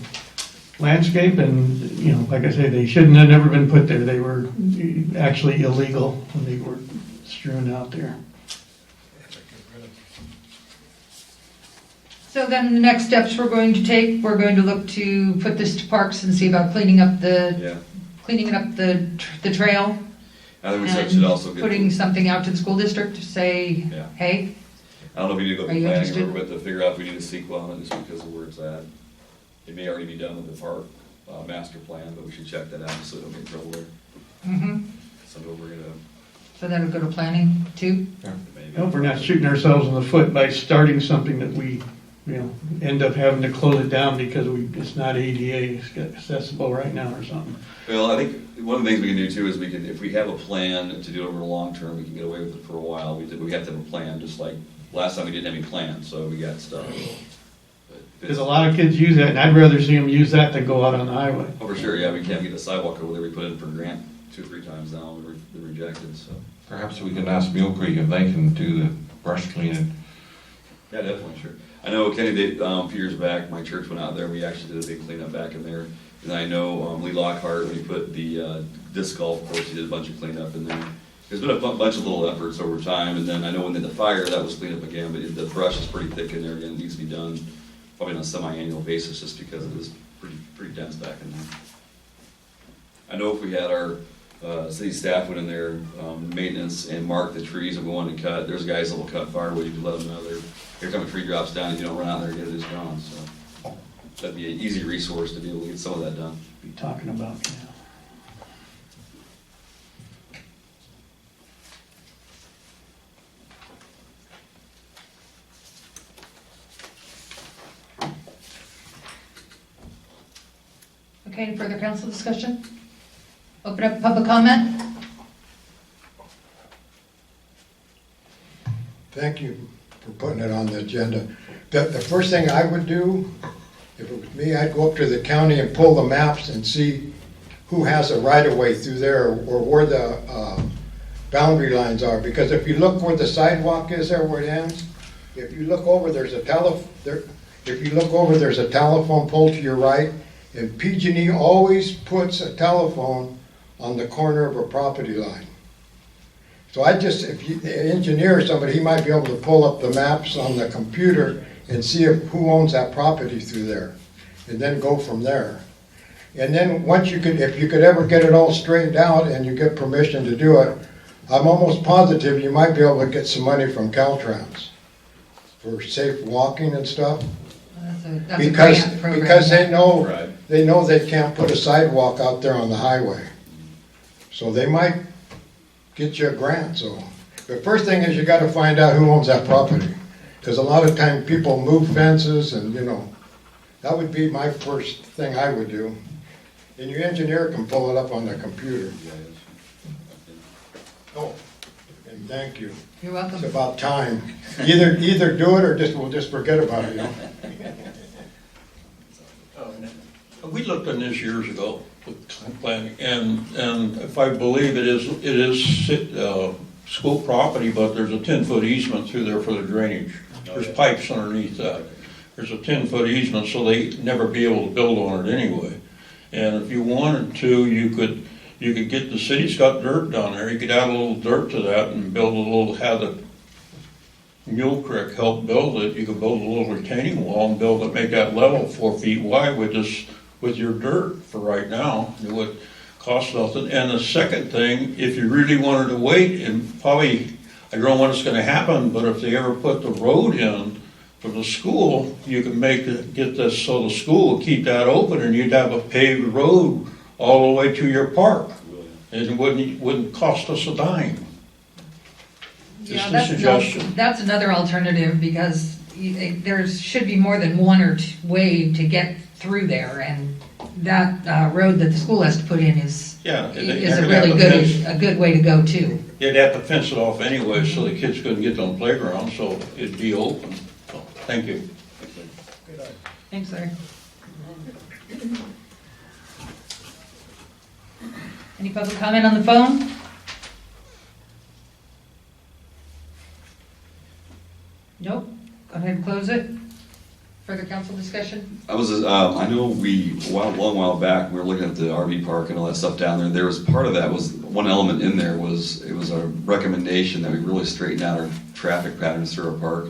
landscape, and, like I say, they shouldn't have never been put there. They were actually illegal when they were strewn out there. So then the next steps we're going to take, we're going to look to put this to Parks and see about cleaning up the trail. I think we should also get. Putting something out to the school district to say, Yeah. hey, I don't know if we need to go Are through you planning, interested? or we have to figure out if we need a sequel on it just because of where it's at. It may already be done with the park master plan, but we should check that out so we don't get in trouble there. So we're gonna, so that'll go to planning too? maybe. I hope we're not shooting ourselves in the foot by starting something that we, end up having to close it down because it's not ADA accessible right now or something. Well, I think one of the things we can do too is if we have a plan to do it over the long term, we can get away with it for a while. We have to have a plan, just like last time we didn't have any plan, so we got stuff. Because a lot of kids use that, and I'd rather see them use that than go out on the highway. Oh, for sure, yeah, we can't get the sidewalk over there. We put in for grant 2 or 3 times now, we've been rejected, so. Perhaps we can ask Mule Creek if they can do the brush cleaning. Yeah, definitely, sure. I know Kenny did, a few years back, my church went out there, we actually did a big cleanup back in there. And I know Lee Lockhart, when he put the disc golf course, he did a bunch of cleanup in there. There's been a bunch of little efforts over time, and then I know when they had the fire, that was cleaned up again, but the brush is pretty thick in there again, it needs to be done probably on a semi-annual basis, just because it is pretty dense back in there. I know if we had our city staff went in there, maintenance, and marked the trees that we wanted to cut, there's guys that will cut firewood, you can let them know every time a tree drops down, if you don't run out there and get it, it's gone, so. That'd be an easy resource to be able to get some of that done. Be talking about, yeah. Okay, any further council discussion? Open up public comment? Thank you for putting it on the agenda. The first thing I would do, if it was me, I'd go up to the county and pull the maps and see who has a right-of-way through there or where the boundary lines are. Because if you look where the sidewalk is there, where it ends, if you look over, there's a telephone pole to your right, and PG&E always puts a telephone on the corner of a property line. So if you, the engineer or somebody, he might be able to pull up the maps on the computer and see who owns that property through there, and then go from there. And then if you could ever get it all straightened out and you get permission to do it, I'm almost positive you might be able to get some money from Caltrans for safe walking and stuff. That's a grant program. Because Right. they know they can't put a sidewalk out there on the highway. So they might get you a grant, so. The first thing is you gotta find out who owns that property. Because a lot of time people move fences and, that would be my first thing I would do. And your engineer can pull it up on the computer. Oh, and thank you. You're welcome. It's about time. Either do it or we'll just forget about it, We looked on this years ago with planning, and if I believe it is school property, but there's a 10-foot easement through there for the drainage. There's pipes underneath that. There's a 10-foot easement, so they'd never be able to build on it anyway. And if you wanted to, you could get, the city's got dirt down there, you could add a little dirt to that and build have the Mule Creek help build it. You could build a little retaining wall and make that level 4 feet wide with your dirt for right now. It would cost nothing. And the second thing, if you really wanted to wait, and probably, I don't know when it's gonna happen, but if they ever put the road in for the school, you can get this so the school will keep that open and you'd have a paved road all the way to your park. And it wouldn't cost us a dime. Yeah, Just a suggestion. that's another alternative, because there should be more than one or two way to get through there, and that road that the school has to put in is a good way to go too. You'd have to fence it off anyway, so the kids couldn't get on the playground, so it'd be open. So, thank you. Thanks, Larry. Any public comment on the phone? Nope. Go ahead and close it. Further council discussion? I know a long while back, we were looking at the RV park and all that stuff down there. There was part of that one element in there was a recommendation that we really straighten out our traffic patterns through our park.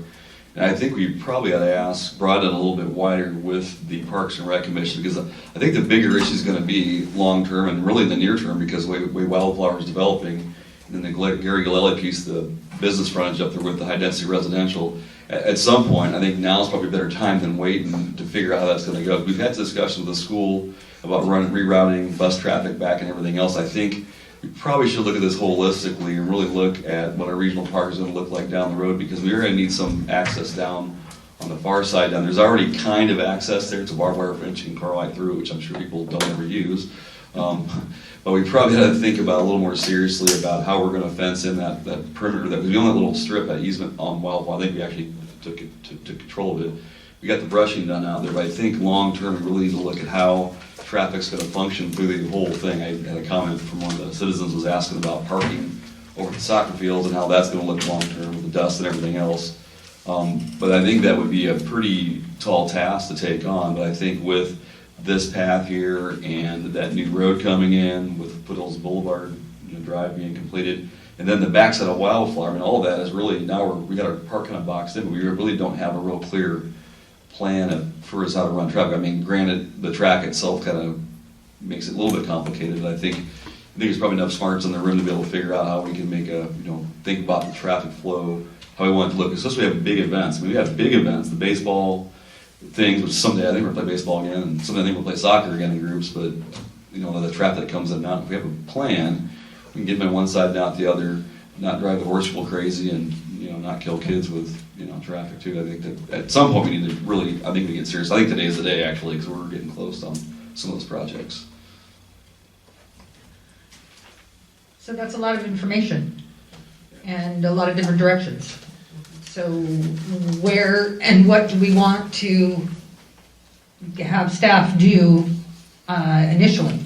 And I think we probably ought to broaden it a little bit wider with the Parks and Rec Commission, because I think the bigger issue is going to be long-term and really in the near term, because the way Wildflower is developing, and then the Gary Galelli piece, the business frontage up there with the high-density residential, at some point, I think now is probably a better time than waiting to figure out how that's going to go. We've had discussions with the school about rerouting bus traffic back and everything else. I think we probably should look at this holistically and really look at what our regional park is going to look like down the road, because we're going to need some access down on the far side down. There's already kind of access there. It's a barbed wire fence you can car right through, which I'm sure people don't ever use. But we probably got to think about a little more seriously about how we're going to fence in that perimeter. Because we own that little strip, that easement on Wildflower. I think we actually took control of it. We got the brushing done out there, but I think long term we really need to look at how traffic's going to function through the whole thing. I had a comment from one of the citizens was asking about parking over the soccer fields and how that's going to look long term with the dust and everything else. But I think that would be a pretty tall task to take on. But I think with this path here and that new road coming in with Foothills Boulevard, Drive being completed. And then the backside of Wildflower, I mean, all of that is really, now we got our park kind of boxed in, but we really don't have a real clear plan for us how to run traffic. I mean, granted, the track itself kind of makes it a little bit complicated, but I think there's probably enough smarts in the room to be able to figure out how we can make think about the traffic flow, how we want it to look, especially we have big events. I mean, we have big events, the baseball things, which someday I think we're gonna play baseball again, and someday I think we'll play soccer again in groups, but the traffic that comes in and out, if we have a plan, we can get them on one side and out the other, not drive the horse people crazy and, not kill kids with, traffic too. I think that at some point we need to really, I think we get serious. I think today's the day actually, because we're getting close on some of those projects. So that's a lot of information and a lot of different directions. So where and what do we want to have staff do initially?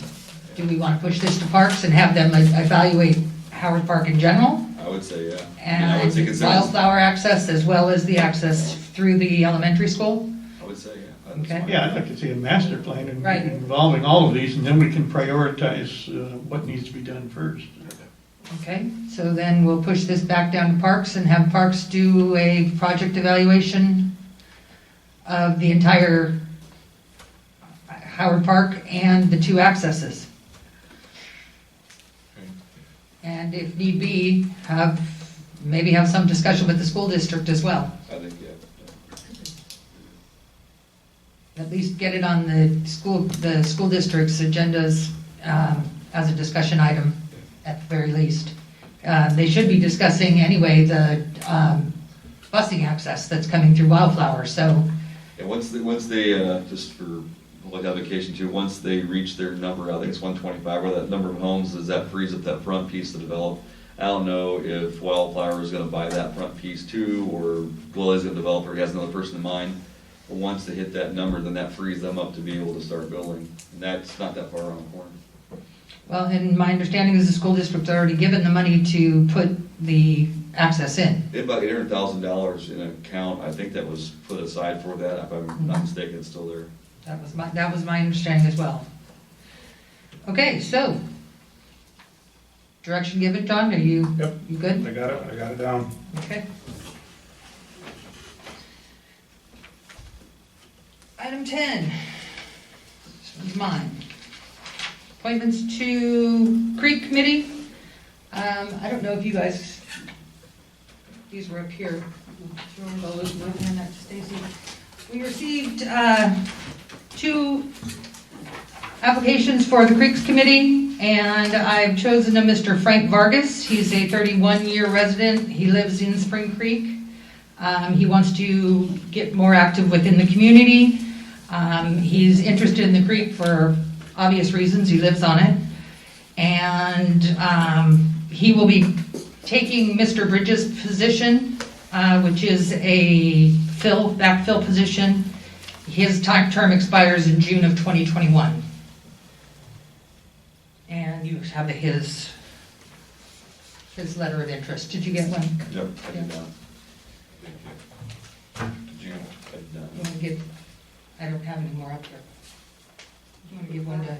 Do we want to push this to parks and have them evaluate Howard Park in general? I would say, yeah. And I would say consensus. Wildflower access as well as the access through the elementary school? I would say, yeah. Okay. Yeah, I'd like to see a master plan Right. involving all of these, and then we can prioritize what needs to be done first. Okay, so then we'll push this back down to parks and have parks do a project evaluation of the entire Howard Park and the two accesses. And if need be, maybe have some discussion with the school district as well. I think, yeah. At least get it on the school district's agendas as a discussion item at the very least. They should be discussing anyway the busing access that's coming through Wildflower, so. And once they just for public application too, once they reach their number, I think it's 125, or that number of homes, does that frees up that front piece to develop? I don't know if Wildflower is gonna buy that front piece too, or Lily's gonna develop, or he has another person in mind. But once they hit that number, then that frees them up to be able to start building. And that's not that far around the corner. Well, and my understanding is the school district's already given the money to put the access in. They had about $800,000 in an account, I think that was put aside for that, if I'm not mistaken, it's still there. That was my understanding as well. Okay, so, direction given, John, are you good? I got it down. Okay. Item 10, this one's mine. Appointments to Creek Committee. I don't know if you guys, these were up here. We received 2 applications for the Creeks Committee, and I've chosen a Mr. Frank Vargas. He's a 31-year resident. He lives in Spring Creek. He wants to get more active within the community. He's interested in the creek for obvious reasons. He lives on it. And he will be taking Mr. Bridges' position, which is a backfill position. His term expires in June of 2021. And you have his letter of interest. Did you get one? Yep, I did not. Did you? I did not. You want to give, I don't have any more up here. You want to give one to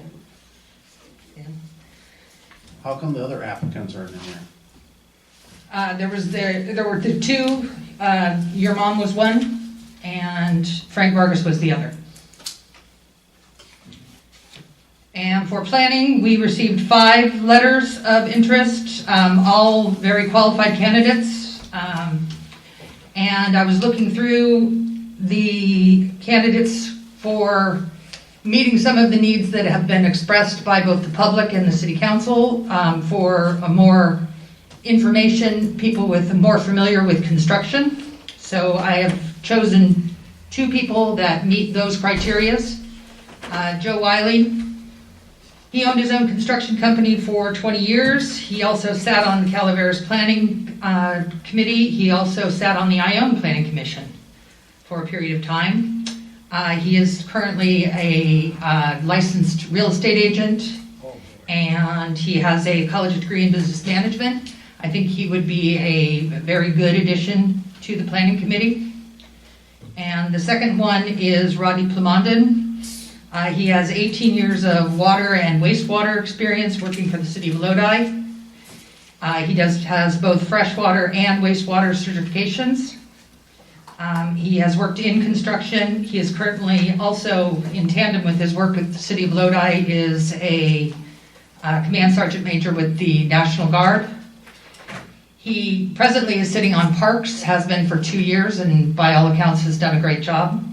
Dan? How come the other applicants aren't in there? There were the 2, your mom was one, and Frank Vargas was the other. And for planning, we received 5 letters of interest, all very qualified candidates. And I was looking through the candidates for meeting some of the needs that have been expressed by both the public and the city council for a more information, people more familiar with construction. So I have chosen 2 people that meet those criterias. Joe Wiley, he owned his own construction company for 20 years. He also sat on the Calaveras Planning Committee. He also sat on the Ione Planning Commission for a period of time. He is currently a licensed real estate agent, and he has a college degree in business management. I think he would be a very good addition to the planning committee. And the second one is Rodney Plamondon. He has 18 years of water and wastewater experience working for the city of Lodi. He has both freshwater and wastewater certifications. He has worked in construction. He is currently also, in tandem with his work with the city of Lodi, is a command sergeant major with the National Guard. He presently is sitting on parks, has been for 2 years, and by all accounts has done a great job.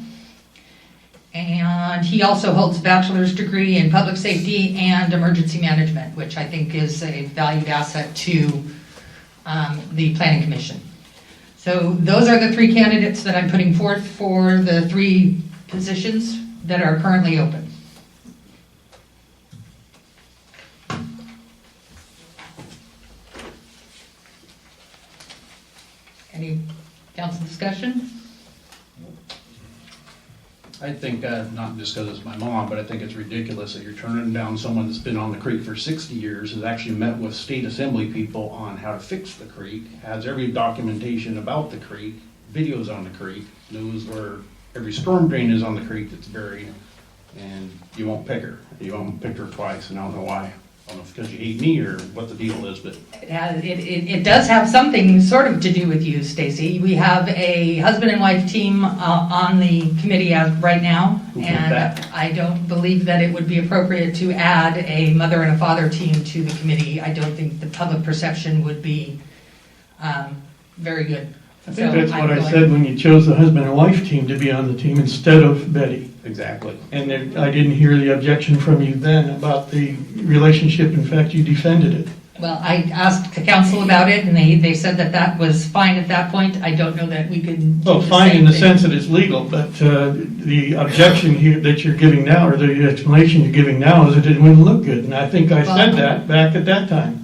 And he also holds a bachelor's degree in public safety and emergency management, which I think is a valued asset to the Planning Commission. So those are the 3 candidates that I'm putting forth for the 3 positions that are currently open. Any council discussion? I think, not just because it's my mom, but I think it's ridiculous that you're turning down someone that's been on the creek for 60 years, has actually met with state assembly people on how to fix the creek, has every documentation about the creek, videos on the creek, knows where every storm drain is on the creek that's buried, and you won't pick her. You won't pick her twice, and I don't know why. I don't know if it's because you hate me or what the deal is, but It does have something sort of to do with you, Stacy. We have a husband and wife team on the committee as right now, Who put and that? I don't believe that it would be appropriate to add a mother and a father team to the committee. I don't think the public perception would be very good. I think that's what I said when you chose the husband and wife team to be on the team instead of Betty. exactly. And I didn't hear the objection from you then about the relationship. In fact, you defended it. Well, I asked the council about it, and they said that that was fine at that point. I don't know that we could do Well, the fine same in the thing. sense that it's legal, but the objection here that you're giving now, or the explanation you're giving now, is that it wouldn't look good. And I think I said that back at that time.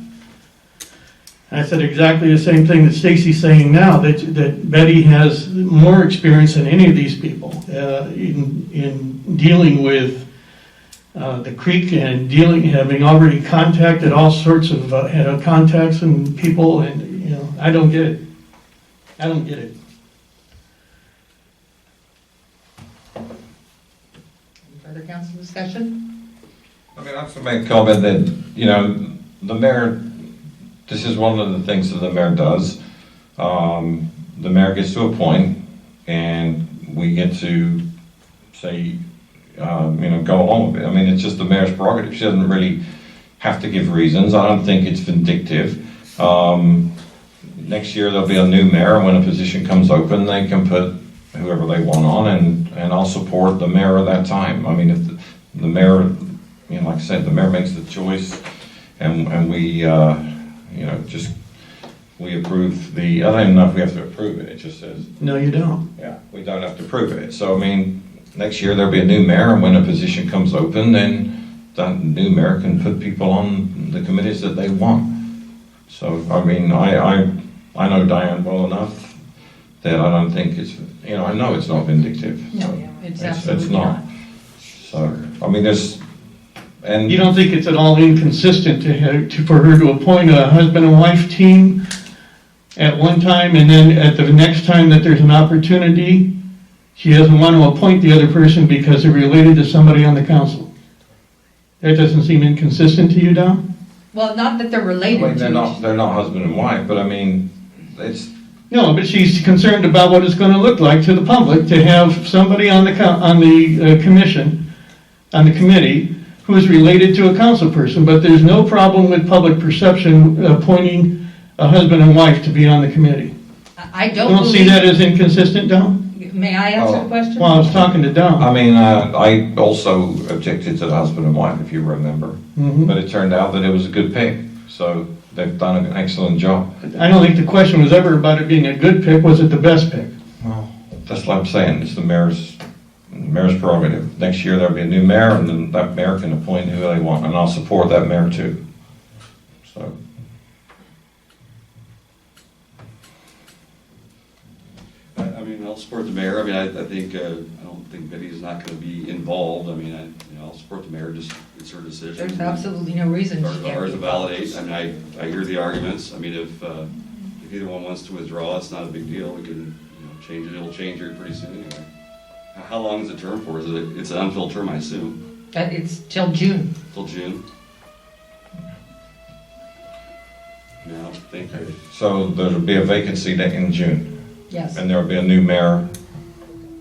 I said exactly the same thing that Stacy's saying now, that Betty has more experience than any of these people in dealing with the creek and having already contacted all sorts of contacts and people, and I don't get it. I don't get it. Any further council discussion? I mean, I have to make a comment that, the mayor, this is one of the things that the mayor does. The mayor gets to a point, and we get to say, go along with it. I mean, it's just the mayor's prerogative. She doesn't really have to give reasons. I don't think it's vindictive. Next year, there'll be a new mayor, and when a position comes open, they can put whoever they want on, and I'll support the mayor at that time. I mean, if the mayor, like I said, the mayor makes the choice, and we, we approve I don't even know if we have to approve it. It just says, No, you don't. yeah, we don't have to approve it. So, I mean, next year there'll be a new mayor, and when a position comes open, then that new mayor can put people on the committees that they want. So, I mean, I know Diane well enough that I don't think it's, I know it's not vindictive. No, So it's absolutely not. So, I mean, and You don't think it's at all inconsistent for her to appoint a husband and wife team at one time, and then at the next time that there's an opportunity, she doesn't want to appoint the other person because they're related to somebody on the council? That doesn't seem inconsistent to you, Don? Well, not that they're I related mean, to they're not husband and wife, but I mean, it's, No, but she's concerned about what it's going to look like to the public to have somebody on the commission, on the committee, who is related to a council person, but there's no problem with public perception appointing a husband and wife to be on the committee. I You don't don't see believe. that as inconsistent, Don? May I answer the question? Well, I was talking to Don. I mean, I also objected to the husband and wife, if you remember, Mhm. but it turned out that it was a good pick, so they've done an excellent job. I don't think the question was ever about it being a good pick. Was it the best pick? Well, that's what I'm saying, it's the mayor's prerogative. Next year, there'll be a new mayor, and then that mayor can appoint who they want, and I'll support that mayor too. So, I mean, I'll support the mayor. I mean, I think, I don't think Betty's not gonna be involved. I mean, I'll support the mayor, just, it's her decision. There's absolutely no reason she can't Ours be to validate. I mean, I hear the arguments. I mean, if either one wants to withdraw, it's not a big deal. We can, change it. It'll change here pretty soon anyway. How long is the term for? It's an unfilled term, I assume, It's till June. till June? No, thank you. So there'll be a vacancy in June, Yes. and there'll be a new mayor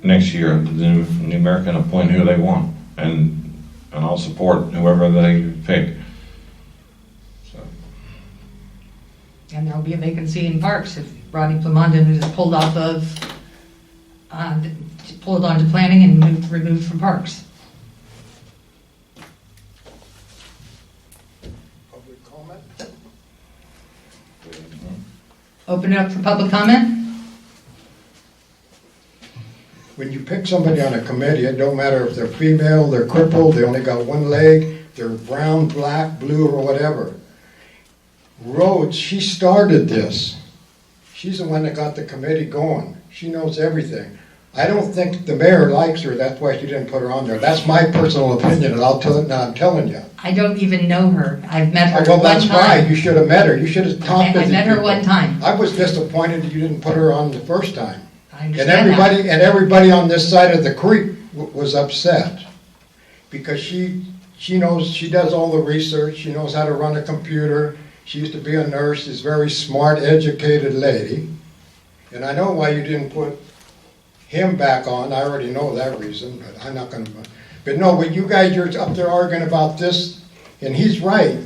next year. The new mayor can appoint who they want, and I'll support whoever they pick. So, And there'll be a vacancy in Parks if Rodney Plamondon is pulled off of, pulled onto planning and removed from Parks. Public comment? Open it up for public comment? When you pick somebody on a committee, it don't matter if they're female, they're crippled, they only got one leg, they're brown, black, blue, or whatever. Rhodes, she started this. She's the one that got the committee going. She knows everything. I don't think the mayor likes her, that's why she didn't put her on there. That's my personal opinion, and I'll tell it now, I'm telling you. I don't even know her. I've met her Well, one that's fine, time. you should have met her, you should have talked to I these met her people. one time. I was disappointed that you didn't put her on the first time. I And understand that. everybody on this side of the creek was upset. Because she knows, she does all the research, she knows how to run a computer. She used to be a nurse, she's a very smart, educated lady. And I know why you didn't put him back on, I already know that reason, but I'm not gonna. But no, when you guys are up there arguing about this, and he's right,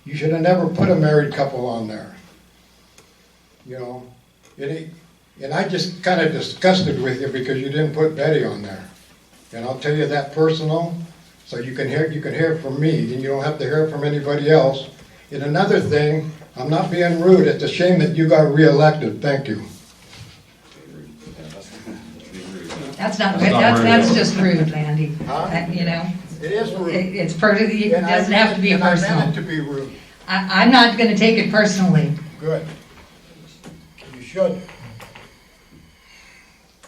you should have never put a married couple on there. You know, and I just kind of disgusted with you because you didn't put Betty on there. And I'll tell you that personal, so you can hear it from me, and you don't have to hear it from anybody else. And another thing, I'm not being rude, it's a shame that you got reelected, thank you. That's not, That's not rude. that's just rude, Landy. Huh? You know, It is rude. it's it And I doesn't have to be and I meant personal. it to be rude, I'm not gonna take it personally. good. You should.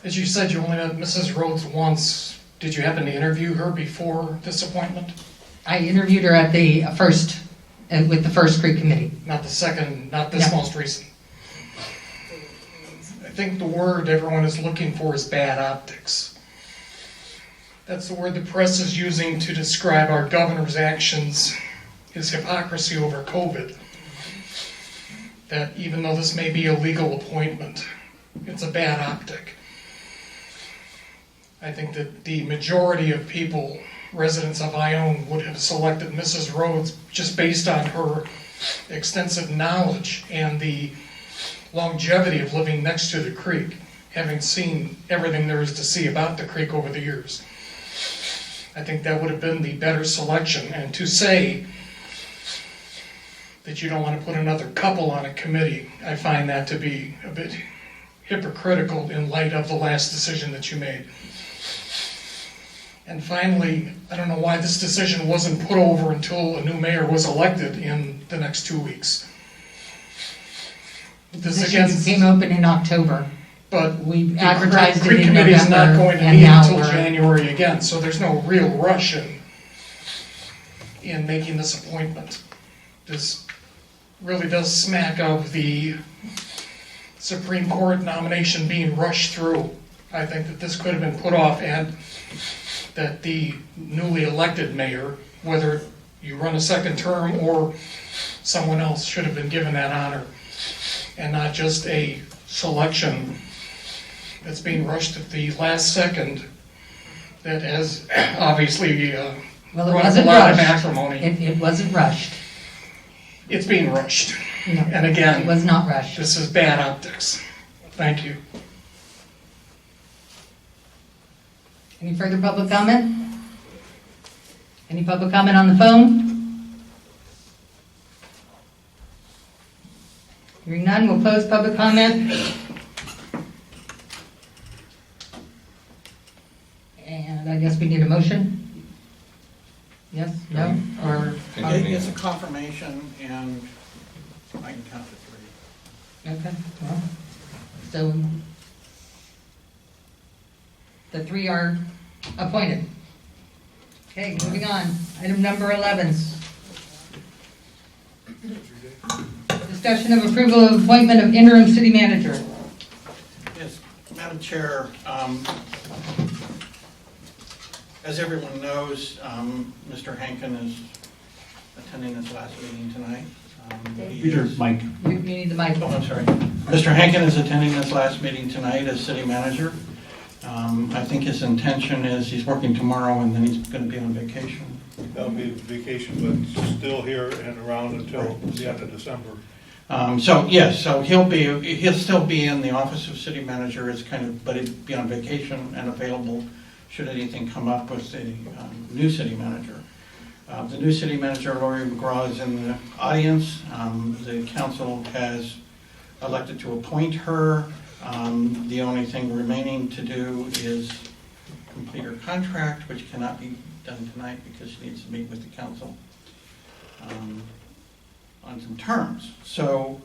As you said, you only met Mrs. Rhodes once. Did you happen to interview her before this appointment? I interviewed her at the first, with the First Creek Committee. Not the second, not this No. most recent? I think the word everyone is looking for is bad optics. That's the word the press is using to describe our governor's actions, his hypocrisy over COVID. That even though this may be a legal appointment, it's a bad optic. I think that the majority of people, residents of Ione, would have selected Mrs. Rhodes just based on her extensive knowledge and the longevity of living next to the creek, having seen everything there is to see about the creek over the years. I think that would have been the better selection. And to say that you don't want to put another couple on a committee, I find that to be a bit hypocritical in light of the last decision that you made. And finally, I don't know why this decision wasn't put over until a new mayor was elected in the next 2 weeks. This Positions again, came open in October. but We the advertised it Creek in Committee is not November, going to and meet now until we're- January again, so there's no real rush in making this appointment. This really does smack of the Supreme Court nomination being rushed through. I think that this could have been put off, and that the newly elected mayor, whether you run a second term or someone else, should have been given that honor, and not just a selection that's being rushed at the last second that has obviously Well, it brought up a wasn't lot of rushed. acrimony. It wasn't rushed. It's being rushed. No, And it again, was not rushed. this is bad optics. Thank you. Any further public comment? Any public comment on the phone? Hearing none, we'll close public comment. And I guess we need a motion? Yes, no, or? It's a confirmation, and I can count to three. Okay, well, so the three are appointed. Okay, moving on. Item number 11. Discussion of approval of appointment of interim city manager. Yes, Madam Chair, As everyone knows, Mr. Hankin is attending this last meeting tonight. He Peter, is- Mike. You need the mic. Oh, I'm sorry. Mr. Hankin is attending this last meeting tonight as city manager. I think his intention is he's working tomorrow and then he's going to be on vacation. That'll be vacation, but still here and around until the end of December. So, yes, so he'll still be in the office of city manager as kind of, but he'd be on vacation and available should anything come up with the new city manager. The new city manager, Lori McGraw, is in the audience. The council has elected to appoint her. The only thing remaining to do is complete her contract, which cannot be done tonight because she needs to meet with the council on some terms. So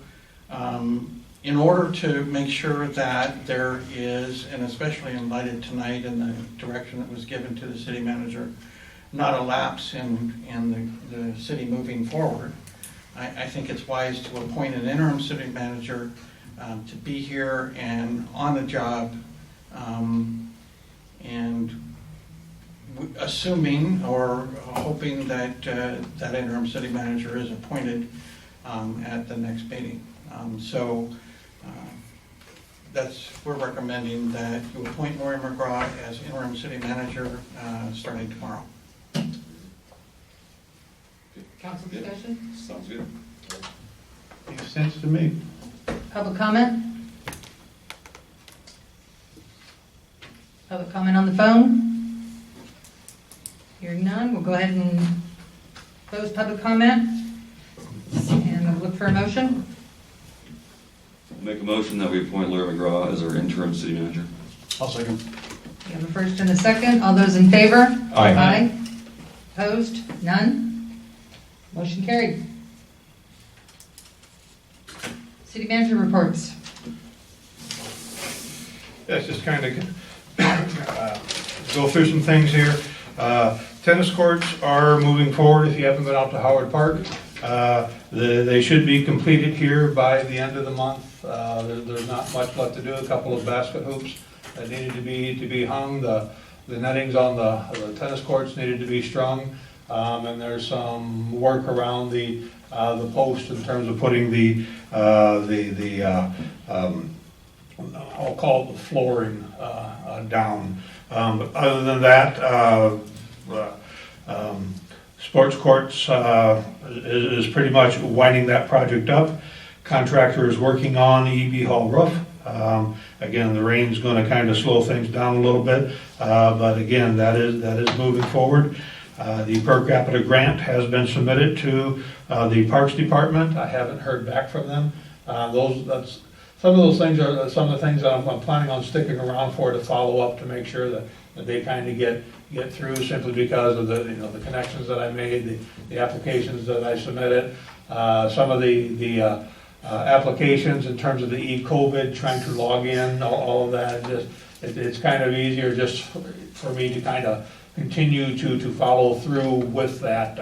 in order to make sure that there is, and especially in light of tonight and the direction that was given to the city manager, not a lapse in the city moving forward, I think it's wise to appoint an interim city manager to be here and on the job, and assuming or hoping that that interim city manager is appointed at the next meeting. We're recommending that you appoint Lori McGraw as interim city manager starting tomorrow. Council discussion? Sounds good. Makes sense to me. Public comment? Public comment on the phone? Hearing none, we'll go ahead and close public comment. And we'll look for a motion. Make a motion that we appoint Larry McGraw as our interim city manager. I'll second. We have a first and a second. All those in favor? Aye. Aye. Opposed? None? Motion carried. City manager reports. Yes, just kind of go through some things here. Tennis courts are moving forward. If you haven't been out to Howard Park, they should be completed here by the end of the month. There's not much left to do. A couple of basket hoops that needed to be hung. The nettings on the tennis courts needed to be strung, and there's some work around the post in terms of putting I'll call it the flooring down. But other than that, sports courts is pretty much winding that project up. Contractor is working on the EB Hall roof. Again, the rain's going to kind of slow things down a little bit, but again, that is moving forward. The per capita grant has been submitted to the Parks Department. I haven't heard back from them. Some of those things are some of the things that I'm planning on sticking around for to follow up to make sure that they kind of get through, simply because of the connections that I made, the applications that I submitted, some of the applications in terms of the e-COVID, trying to log in, all of that. It's kind of easier just for me to kind of continue to follow through with that.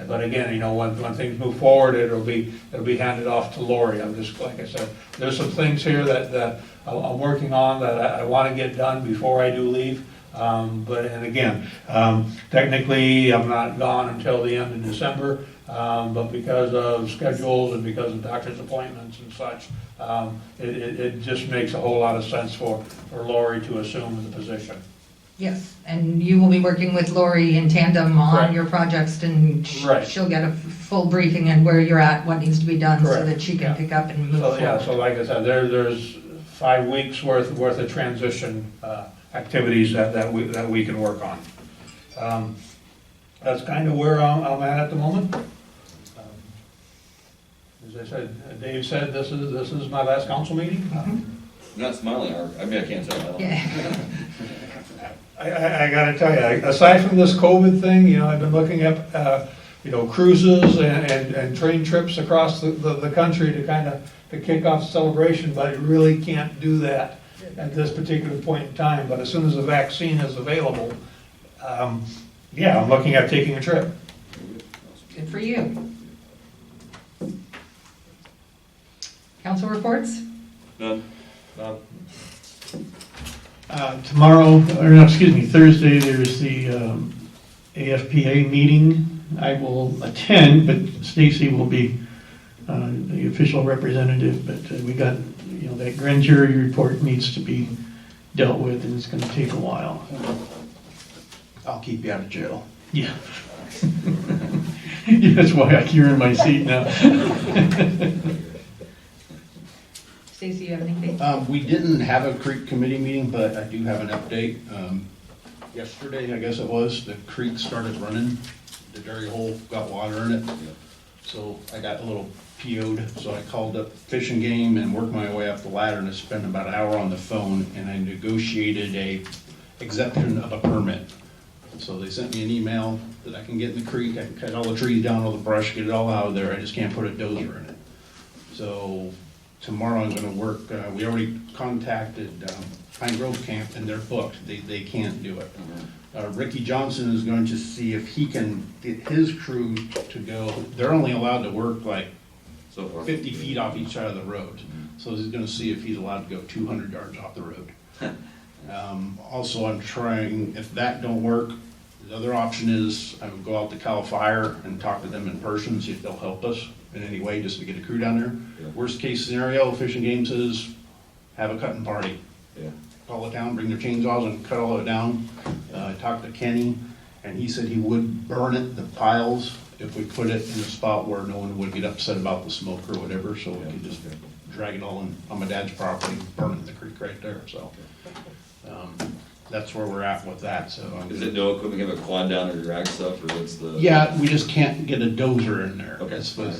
But again, when things move forward, it'll be handed off to Lori. I'm just, like I said, there's some things here that I'm working on that I want to get done before I do leave. And again, technically, I'm not gone until the end of December, but because of schedules and because of doctor's appointments and such, it just makes a whole lot of sense for Lori to assume the position. Yes, and you will be working with Lori in tandem on Correct. your projects, and Right. she'll get a full briefing on where you're at, what needs to be done, so Correct. that she can Yeah. pick up and move So, forward. yeah, so like I said, there's 5 weeks worth of transition activities that we can work on. That's kind of where I'm at the moment. As I said, Dave said, this is my last council meeting. I'm not smiling, I mean, I can't tell. I don't know. Yeah. I gotta tell you, aside from this COVID thing, I've been looking at, cruises and train trips across the country to kick off the celebration, but you really can't do that at this particular point in time. But as soon as the vaccine is available, I'm looking at taking a trip. Good for you. Council reports? None. Tomorrow, or no, excuse me, Thursday, there's the AFPA meeting. I will attend, but Stacy will be the official representative, but we got, that grand jury report needs to be dealt with, and it's gonna take a while. I'll keep you out of jail. Yeah. That's why you're in my seat now. Stacy, you have anything? We didn't have a creek committee meeting, but I do have an update. Yesterday, I guess it was, the creek started running. The dairy hole got water in it. So I got a little PO'd, so I called up Fish and Game and worked my way up the ladder, and I spent about an hour on the phone, and I negotiated a exemption of a permit. So they sent me an email that I can get in the creek, I can cut all the trees down, all the brush, get it all out of there, I just can't put a dozer in it. So tomorrow I'm gonna work, we already contacted Pine Grove Camp, and they're booked, they can't do it. Ricky Johnson is going to see if he can get his crew to go, they're only allowed to work like 50 feet off each side of the road. So he's gonna see if he's allowed to go 200 yards off the road. Also, I'm trying, if that don't work, the other option is I would go out to Cal Fire and talk to them in person, see if they'll help us in any way, just to get a crew down there. Worst case scenario, Fish and Game says, have a cutting party. Call it down, bring their chainsaws and cut all of it down. I talked to Kenny, and he said he would burn it, the piles, if we put it in a spot where no one would get upset about the smoke or whatever, so we could just drag it all in on my dad's property, burn it in the creek right there, so. That's where we're at with that, so. Is it no equipment, have a quad down or drag stuff, or what's the? Yeah, we just can't get a dozer in there. Okay. That's what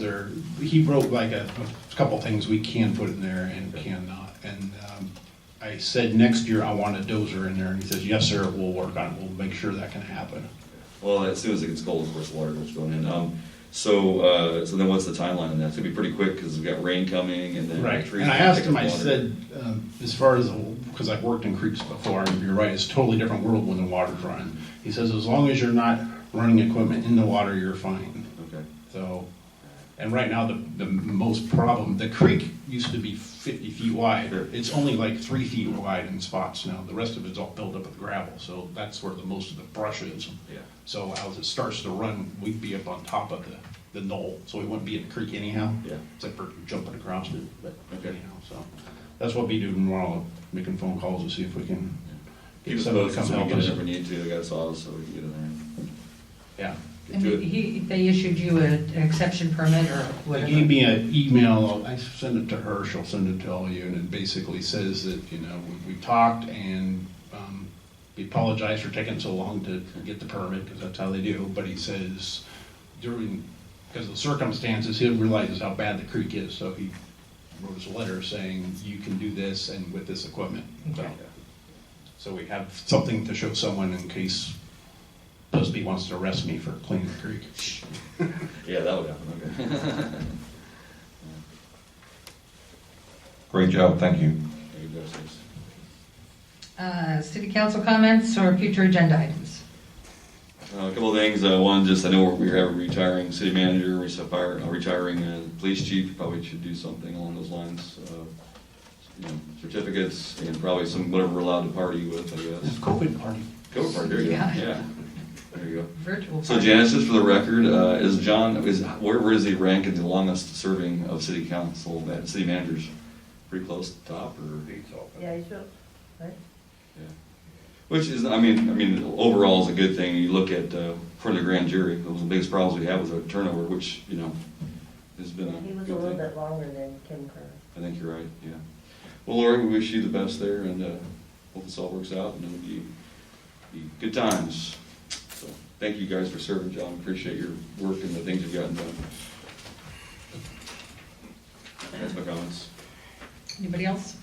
he wrote like a couple things we can put in there and cannot. And I said next year I want a dozer in there, and he says, yes, sir, we'll work on it, we'll make sure that can happen. Well, as soon as it gets cold, of course, water goes going in. So then what's the timeline on that? It's gonna be pretty quick, because we've got rain coming, and then. Right, trees and I gonna asked pick him, up I water. said, as far as, because I've worked in creeks before, and you're right, it's a totally different world when the water's running. He says, as long as you're not running equipment in the water, you're fine. Okay. So, and right now, the most problem, the creek used to be 50 feet wide. Sure. It's only like 3 feet wide in spots now. The rest of it's all built up with gravel, so that's where the most of the brush is. Yeah. So as it starts to run, we'd be up on top of the knoll, so we wouldn't be in the creek anyhow. Yeah. Except for jumping across it, but Okay. anyhow, so. That's what we do tomorrow, making phone calls to see if we can Keep get us someone to posted, come so we help get us. it if we need to, I got saws, so we can get in there. Yeah. And Good. they issued you an exception permit or They whatever? gave me an email, I sent it to her, she'll send it to all of you, and it basically says that, we talked and he apologized for taking so long to get the permit, because that's how they do, but he says because of the circumstances, he realizes how bad the creek is, so he wrote us a letter saying, you can do this and with this equipment. So we have something to show someone in case Busby wants to arrest me for cleaning the creek. Yeah, that would happen, okay. Great job, thank you. There you go, Stace. City council comments or future agenda items? A couple of things. One, just I know we have a retiring city manager, retiring police chief. Probably should do something along those lines. Certificates and probably some whatever we're allowed to party with, I guess. COVID party. COVID party. There you go. Yeah. Yeah. There you go. Virtual. So Janice, just for the record, is John where does he rank in the longest serving of city council city managers? Pretty close to the top, or? Yeah, you should, right? Which is, I mean, overall is a good thing. You look at for the grand jury, one of the biggest problems we have was our turnover, which has been a He was a good little thing. bit longer than Kim Kerr. I think you're right. Yeah. Well, Lori, we wish you the best there, and hope this all works out, and it'll be good times. So, thank you guys for serving, John. Appreciate your work and the things you've gotten done. That's my comments. Anybody else?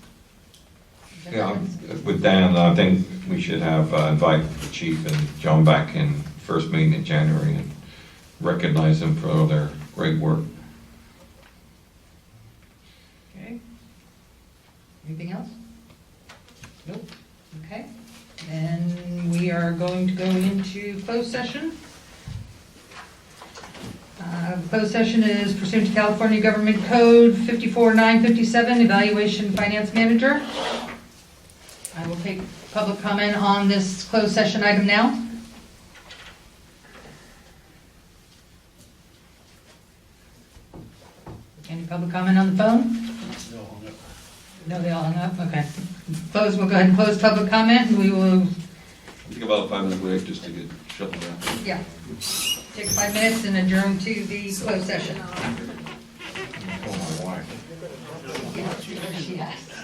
Yeah, with Dan, I think we should have, invite the chief and John back in first meeting in January and recognize them for all their great work. Okay. Anything else? Nope. Okay. And we are going to go into closed session. Closed session is pursuant to California Government Code 54957, Evaluation Finance Manager. I will take public comment on this closed session item now? Any public comment on the phone? No, they all hung up, okay. We'll go ahead and close public comment, and we will, Think about a 5-minute break just to get shuffled around. yeah, take 5 minutes and adjourn to the closed session. Oh, my wife. Yes.